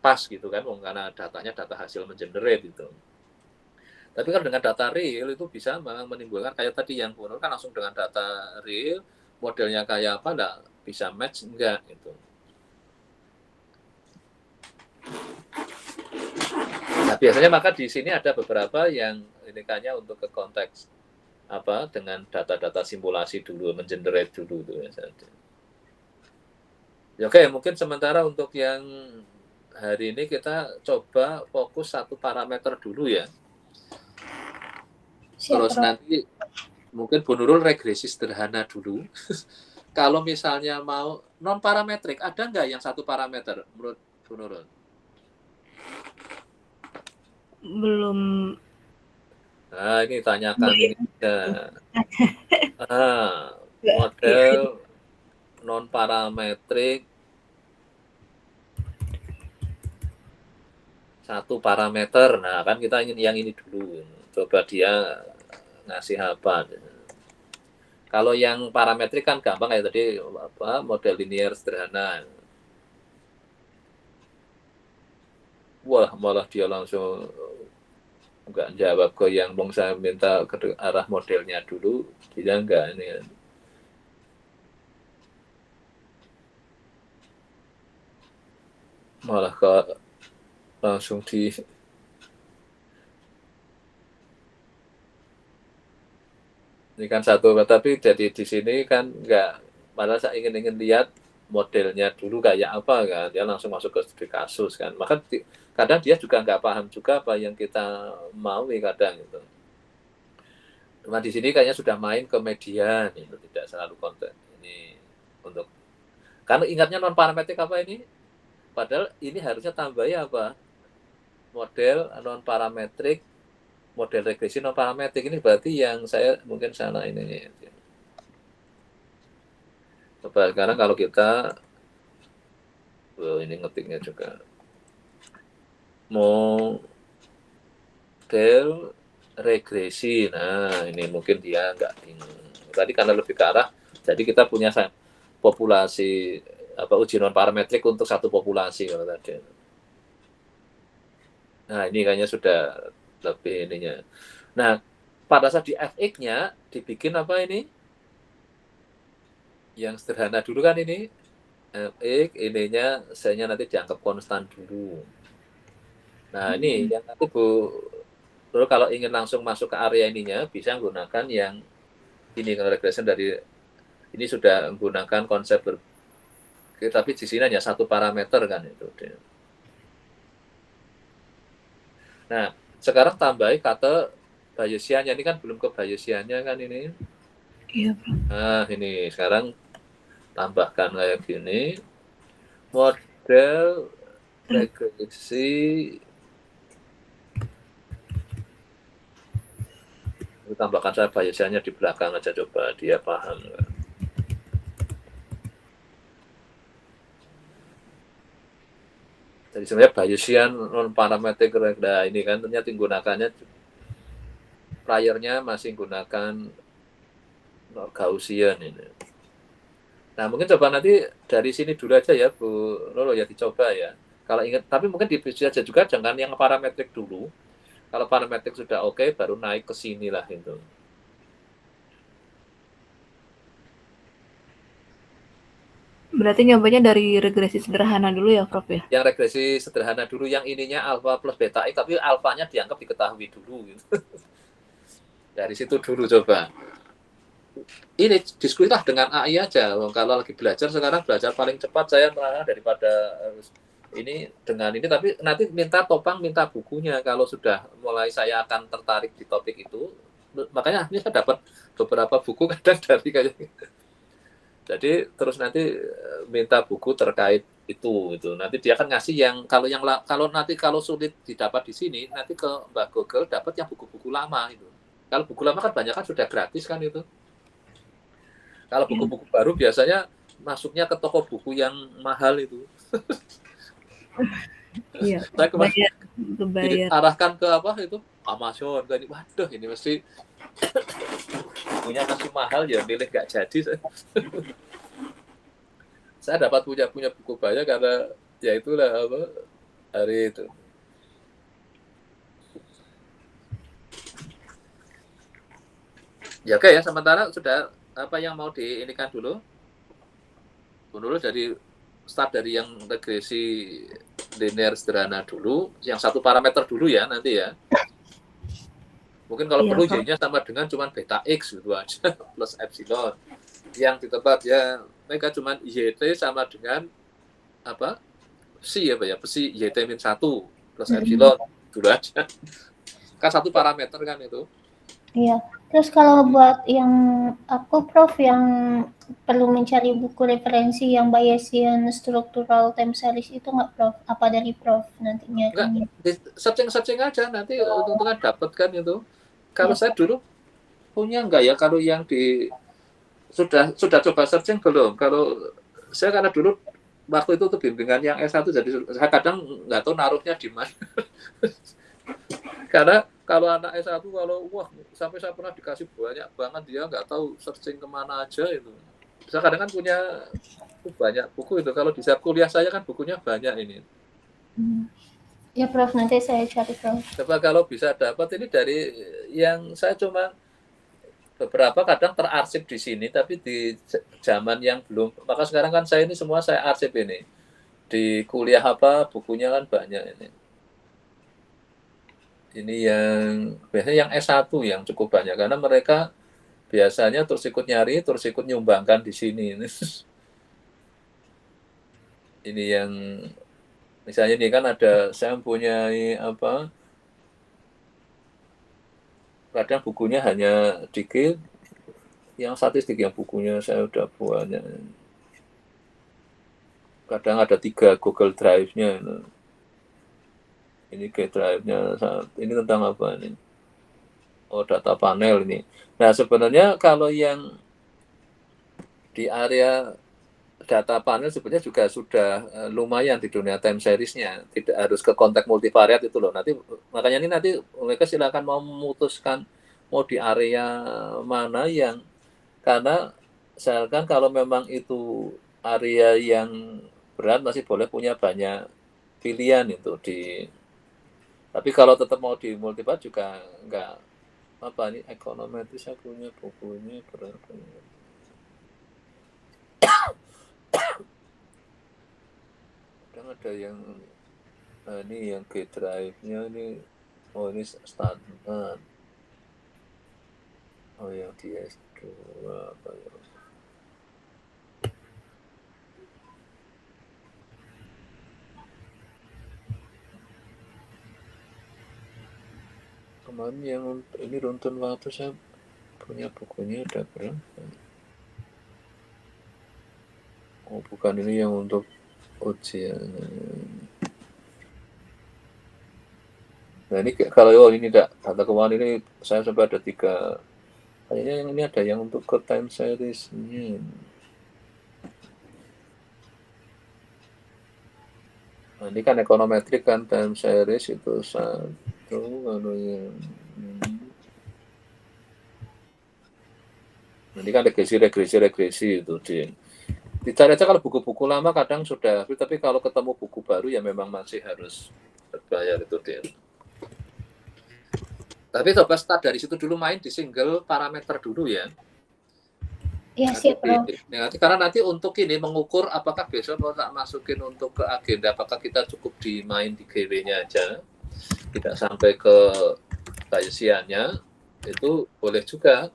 pas gitu kan, karena datanya data hasil mengenerate itu. Tapi kalau dengan data real itu bisa menimbulkan kayak tadi yang Bunur kan langsung dengan data real modelnya kayak apa enggak bisa match enggak gitu. Nah, biasanya maka di sini ada beberapa yang ini kayaknya untuk ke konteks dengan data-data simulasi dulu, mengenerate dulu itu ya. Oke, mungkin sementara untuk yang hari ini kita coba fokus 1 parameter dulu ya. Terus nanti mungkin Bu Nurul regresi sederhana dulu. Kalau misalnya mau non parametrik, ada nggak yang 1 parameter menurut Bu Nurul? Belum. Nah, ini tanyakan ini. Model non parametrik 1 parameter. Nah, kan kita ingin yang ini dulu. Coba dia ngasih apa. Kalau yang parametrik kan gampang kayak tadi model linear sederhana. Wah, malah dia langsung nggak jawab ke yang saya minta ke arah modelnya dulu, dia nggak ini. Malah ke langsung Ini kan satu, tapi jadi di sini kan nggak, malah saya ingin lihat modelnya dulu kayak apa kan, dia langsung masuk ke studi kasus kan, maka kadang dia juga nggak paham juga apa yang kita mau kadang gitu. Cuma di sini kayaknya sudah main ke median itu, tidak selalu konten ini untuk, karena ingatnya non parametrik apa ini, padahal ini harusnya tambahnya apa, model non parametrik, model regresi non parametrik, ini berarti yang saya mungkin salah ini. Coba sekarang kalau kita ini ngetiknya juga model regresi, nah ini mungkin dia nggak bingung tadi karena lebih ke arah, jadi kita punya populasi apa, uji non parametrik untuk satu populasi kalau tadi. Nah ini kayaknya sudah lebih ininya. Nah pada saat di fx-nya dibikin apa ini, yang sederhana dulu kan ini, fx ininya saya nanti dianggap konstan dulu. Nah ini yang nanti lalu kalau ingin langsung masuk ke area ininya bisa menggunakan yang ini, kalau regression dari ini sudah menggunakan konsep tapi di sini hanya satu parameter kan itu. Nah sekarang tambahi kata Bayesiannya, ini kan belum ke Bayesiannya kan ini. Iya, Nah ini sekarang tambahkan kayak gini, model regresi, tambahkan saya Bayesiannya di belakang aja, coba dia paham. Jadi sebenarnya Bayesian non parametric, nah ini kan ternyata digunakannya priornya masih gunakan Gaussian ini. Nah mungkin coba nanti dari sini dulu aja ya Bu Lolo ya, dicoba ya. Kalau ingat, tapi mungkin bisa aja juga jangan yang parametrik dulu. Kalau parametrik sudah oke, baru naik ke sini lah itu. Berarti nyobanya dari regresi sederhana dulu ya, Prof ya? Yang regresi sederhana dulu, yang ininya alfa plus beta X, tapi alfanya dianggap diketahui dulu gitu. Dari situ dulu coba. Ini diskusilah dengan AI aja. Kalau lagi belajar sekarang, belajar paling cepat saya merasa daripada ini dengan ini, tapi nanti minta topang, minta bukunya kalau sudah mulai saya akan tertarik di topik itu. Makanya ini saya dapat beberapa buku kadang dari kayak gitu. Jadi terus nanti minta buku terkait itu nanti dia akan ngasih yang kalau sulit didapat di sini, nanti ke Mbak Google dapat yang buku-buku lama itu. Kalau buku lama kan banyak kan sudah gratis kan itu. Kalau buku-buku baru biasanya masuknya ke toko buku yang mahal itu. Iya. Saya kemarin Kebayar. arahkan ke apa itu, Amazon. Tadi waduh ini mesti punya masih mahal ya, milih nggak jadi. Saya dapat punya buku banyak karena ya itulah apa hari itu. Ya oke ya, sementara sudah apa yang mau diinikan dulu dari start dari yang regresi linear sederhana dulu, yang satu parameter dulu ya nanti ya. Mungkin kalau perlu Y-nya sama dengan cuman beta X gitu aja plus epsilon. Yang di tempat ya mereka cuman YT sama dengan apa? Psi apa ya? Psi YT min 1 plus epsilon dulu aja. Kan satu parameter kan itu. Iya. Terus kalau buat yang aku Prof yang perlu mencari buku referensi yang Bayesian structural time series itu nggak Prof? Apa dari Prof nantinya? Enggak, searching aja nanti untungan dapat kan itu. Kalau saya dulu punya enggak ya, kalau yang di sudah coba searching belum? Kalau saya karena dulu waktu itu tuh bimbingan yang S1, jadi saya kadang nggak tahu naruhnya di mana. Karena kalau anak S1 kalau wah sampai saya pernah dikasih banyak banget, dia nggak tahu searching kemana aja itu. Saya kadang kan punya banyak buku itu, kalau di saat kuliah saya kan bukunya banyak ini. Ya Prof, nanti saya cari Prof. Coba kalau bisa dapat ini dari yang saya cuma beberapa kadang terarsip di sini, tapi di zaman yang belum, maka sekarang kan saya ini semua saya arsip ini. Di kuliah apa bukunya kan banyak ini. Ini yang biasanya yang S1 yang cukup banyak karena mereka biasanya terus ikut nyari, terus ikut nyumbangkan di sini. Ini yang misalnya ini kan ada, saya mempunyai apa, kadang bukunya hanya dikit, yang statistik yang bukunya saya udah banyak. Kadang ada 3 Google Drive-nya. Ini G Drive-nya, ini tentang apa ini? Oh, data panel ini. Nah, sebenarnya kalau yang di area data panel sebenarnya juga sudah lumayan di dunia time series-nya. Tidak harus ke kontak multivariat itu loh. Nanti makanya ini nanti mereka silakan mau memutuskan mau di area mana yang, karena misalkan kalau memang itu area yang berat masih boleh punya banyak pilihan itu di, tapi kalau tetap mau di multivariat juga enggak apa ini ekonometris, saya punya bukunya berapa ya? Kadang ada yang ini yang G Drive-nya ini, oh ini standar, oh yang di S2 apa ya, kemarin yang ini runtun waktu, saya punya bukunya ada berapa? Oh bukan, ini yang untuk ujian. Nah ini kalau ini enggak, data keuangan ini saya sampai ada 3. Kayaknya yang ini ada yang untuk ke time series-nya. Nah ini kan ekonometrik kan, time series itu 1, kalau yang ini kan regresi itu dicari aja. Kalau buku-buku lama kadang sudah, tapi kalau ketemu buku baru ya memang masih harus berbayar itu dia. Tapi coba start dari situ dulu, main di single parameter dulu ya. Iya sih, Prof. Nanti, karena nanti untuk ini mengukur apakah besok mau tak masukin untuk ke agenda, apakah kita cukup dimain di GW-nya aja, tidak sampai ke Bayesiannya, itu boleh juga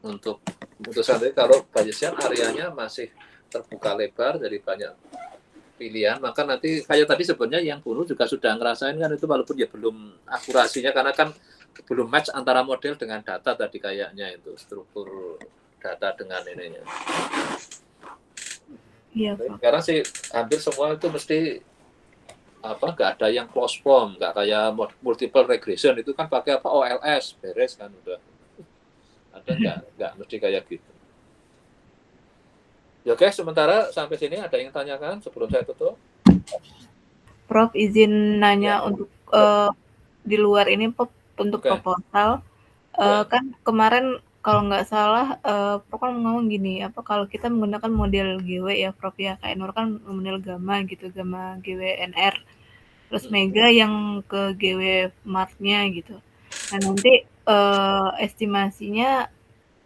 untuk keputusan. Kalau Bayesian areanya masih terbuka lebar dari banyak pilihan, maka nanti kayak tadi sebenarnya yang Puru juga sudah ngerasain kan itu, walaupun ya belum akurasinya karena kan belum match antara model dengan data tadi, kayaknya itu struktur data dengan ininya. Iya, Pak. Sekarang sih hampir semua itu mesti apa, nggak ada yang closed form, nggak kayak multiple regression itu kan pakai apa, OLS, beres kan udah. Ada nggak mesti kayak gitu. Ya oke, sementara sampai sini ada yang tanyakan sebelum saya tutup? Prof, izin nanya untuk di luar ini untuk proposal. Kan kemarin kalau nggak salah Prof kan ngomong gini, apa kalau kita menggunakan model GW ya Prof ya, kayak Nur kan model gamma gitu, gamma GWNR, terus Mega yang ke GW Mart-nya gitu. Nah nanti estimasinya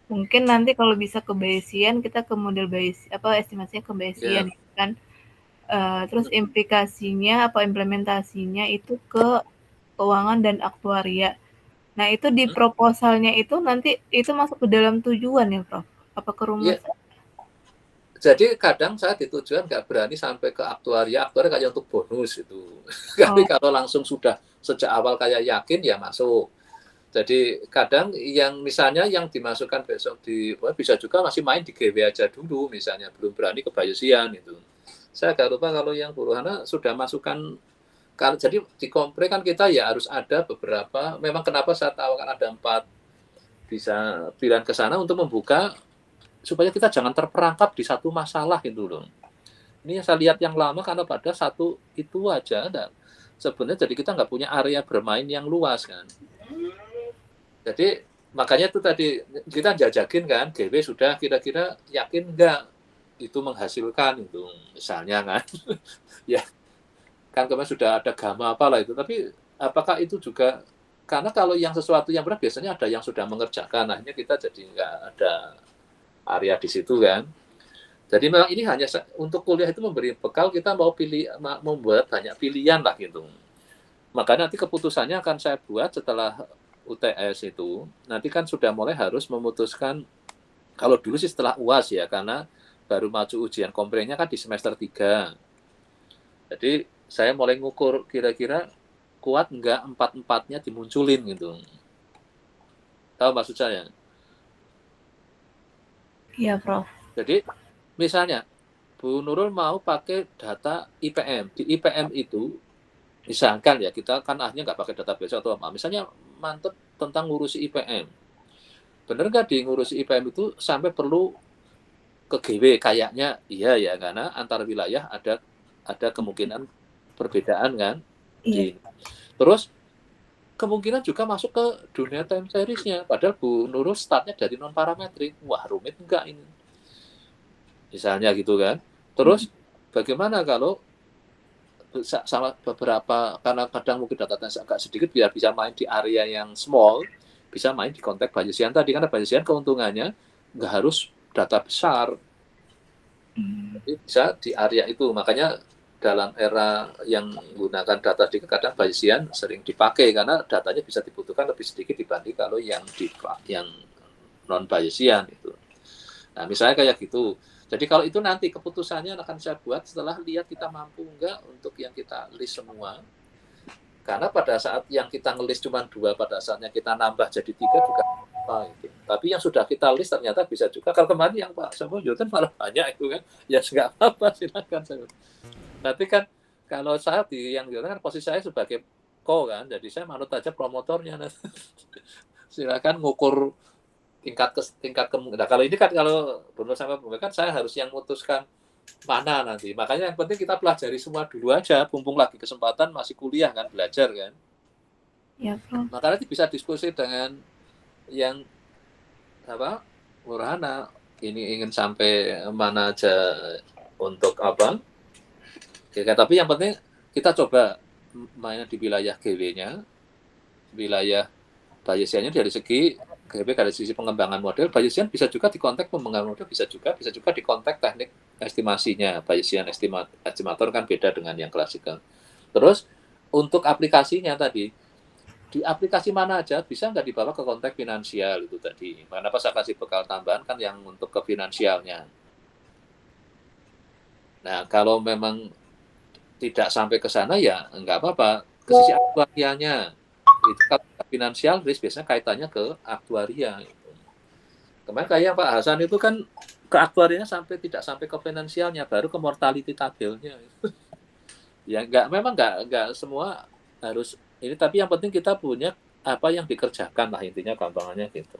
mungkin nanti kalau bisa ke Bayesian, kita ke model Bayesian, apa estimasinya ke Bayesian kan. Terus implikasinya apa implementasinya itu ke keuangan dan aktuaria. Nah itu di proposalnya itu nanti itu masuk ke dalam tujuan ya Prof? Apa ke rumus? Yeah. Jadi kadang saya di tujuan nggak berani sampai ke aktuaria kayak untuk bonus itu. Tapi kalau langsung sudah sejak awal kayak yakin ya masuk. Jadi kadang yang misalnya yang dimasukkan besok bisa juga masih main di GW aja dulu, misalnya belum berani ke Bayesian itu. Saya agak lupa kalau yang Buruhana sudah masukkan. Jadi di kompre kan kita ya harus ada beberapa. Memang kenapa saya tahu kan ada 4 bisa pilihan ke sana untuk membuka supaya kita jangan terperangkap di satu masalah itu loh. Ini yang saya lihat yang lama karena pada satu itu aja. Sebenarnya jadi kita nggak punya area bermain yang luas kan. Jadi makanya itu tadi kita jajakin kan, GW sudah kira-kira yakin nggak itu menghasilkan itu misalnya kan. Ya kan kemarin sudah ada gamma apalah itu, tapi apakah itu juga, karena kalau yang sesuatu yang berat biasanya ada yang sudah mengerjakan, akhirnya kita jadi nggak ada area di situ kan. Jadi memang ini hanya untuk kuliah itu memberi bekal, kita mau membuat banyak pilihan lah gitu. Makanya nanti keputusannya akan saya buat setelah UTS itu, nanti kan sudah mulai harus memutuskan, kalau dulu sih setelah UAS ya, karena baru maju ujian komprehnya kan di semester 3. Jadi saya mulai ngukur kira-kira kuat enggak empat-empatnya dimunculin gitu. Tahu maksud saya? Iya, Prof. Jadi misalnya Bu Nurul mau pakai data IPM. Di IPM itu misalkan ya, kita kan akhirnya nggak pakai database atau apa. Misalnya mantep tentang ngurusi IPM. Bener nggak di ngurusi IPM itu sampai perlu ke GW? Kayaknya iya ya, karena antar wilayah ada kemungkinan perbedaan kan. Iya. Terus kemungkinan juga masuk ke dunia time series-nya. Padahal Bu Nurul startnya dari non parametrik. Wah, rumit enggak ini? Misalnya gitu kan. Terus bagaimana kalau sama beberapa, karena kadang mungkin datanya agak sedikit, biar bisa main di area yang small, bisa main di konteks Bayesian tadi, karena Bayesian keuntungannya nggak harus data besar, tapi bisa di area itu. Makanya dalam era yang menggunakan data sedikit, kadang Bayesian sering dipakai karena datanya bisa dibutuhkan lebih sedikit dibanding kalau yang non Bayesian itu. Nah, misalnya kayak gitu. Jadi kalau itu nanti keputusannya akan saya buat setelah lihat kita mampu enggak untuk yang kita list semua. Karena pada saat yang kita ngelis cuma 2, pada saatnya kita nambah jadi 3 juga apa itu. Tapi yang sudah kita list ternyata bisa juga. Kalau kemarin yang Pak Samuel Joten malah banyak itu kan, ya nggak apa-apa, silakan. Nanti kan kalau saya di yang Joten kan posisi saya sebagai kan, jadi saya manut aja promotornya. Silakan ngukur tingkat kemungkinan. Nah, kalau ini kan kalau benar sama kan saya harus yang memutuskan mana nanti. Makanya yang penting kita pelajari semua dulu aja, mumpung lagi kesempatan masih kuliah kan, belajar kan. Ya, Prof. Maka nanti bisa diskusi dengan yang apa, Murhana, ini ingin sampai mana aja untuk apa. Oke, tapi yang penting kita coba main di wilayah GW-nya, wilayah Bayesiannya dari segi GW, dari sisi pengembangan model. Bayesian bisa juga di konteks pengembangan model, bisa juga di konteks teknik estimasinya. Bayesian estimator kan beda dengan yang klasikal. Terus untuk aplikasinya tadi, di aplikasi mana aja bisa nggak dibawa ke konteks finansial itu tadi. Kenapa saya kasih bekal tambahan kan yang untuk ke finansialnya. Nah, kalau memang tidak sampai ke sana ya nggak apa-apa. Ke sisi aktuarianya, itu finansial risk biasanya kaitannya ke aktuaria. Kemarin kayak Pak Hasan itu kan ke aktuarianya tidak sampai ke finansialnya, baru ke mortality tabelnya. Ya memang nggak semua harus ini, tapi yang penting kita punya apa yang dikerjakan lah, intinya gampangannya gitu.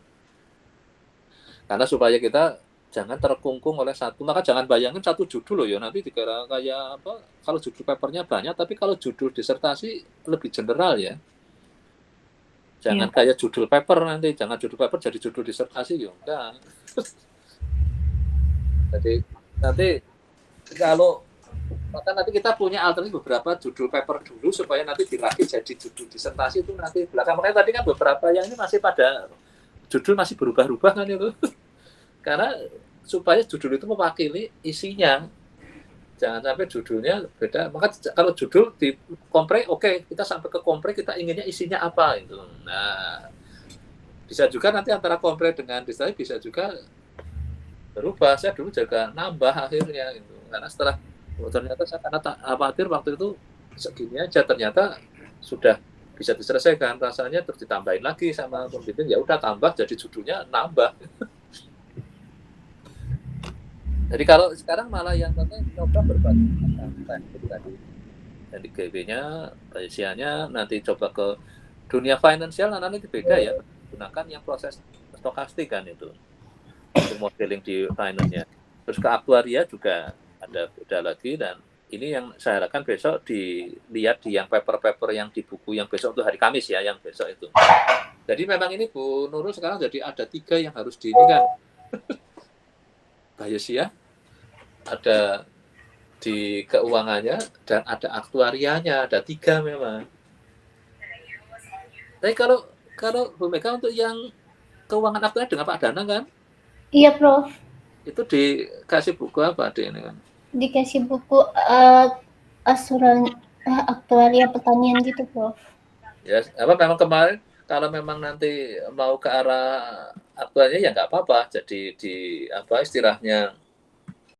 Karena supaya kita jangan terkungkung oleh satu, maka jangan bayangin satu judul loh ya, nanti dikira kayak apa, kalau judul papernya banyak, tapi kalau judul disertasi lebih general ya. Jangan kayak judul paper nanti, jangan judul paper jadi judul disertasi ya enggak. Jadi nanti kalau maka nanti kita punya alternatif beberapa judul paper dulu supaya nanti dirakit jadi judul disertasi itu nanti belakang. Makanya tadi kan beberapa yang ini masih pada judul masih berubah-ubah kan itu. Karena supaya judul itu mewakili isinya. Jangan sampai judulnya beda. Maka kalau judul di kompre, oke, kita sampai ke kompre kita inginnya isinya apa itu. Nah, bisa juga nanti antara kompre dengan disertasi bisa juga berubah. Saya dulu juga nambah akhirnya gitu. Karena setelah ternyata saya karena khawatir waktu itu segini aja, ternyata sudah bisa diselesaikan rasanya, terus ditambahin lagi sama pembimbing, ya udah tambah jadi judulnya nambah. Jadi kalau sekarang malah yang penting coba berbagi tadi dari GW-nya, Bayesiannya, nanti coba ke dunia finansial, nanti beda ya, gunakan yang proses stokastik kan itu untuk modeling di finance-nya. Terus ke aktuaria juga ada beda lagi, dan ini yang saya harapkan besok dilihat di yang paper-paper yang di buku yang besok untuk hari Kamis ya, yang besok itu. Jadi memang ini Bu Nurul sekarang jadi ada 3 yang harus diinikan. Bayesian, ada di keuangannya, dan ada aktuarianya, ada 3 memang. Tapi kalau Bu Mega untuk yang keuangan aktuaria dengan Pak Danang kan? Iya, Prof. Itu dikasih buku apa deh ini kan? Dikasih buku asuransi aktuaria pertanian gitu, Prof. Ya, apa memang kemarin kalau memang nanti mau ke arah aktualnya ya nggak apa-apa. Jadi di apa istilahnya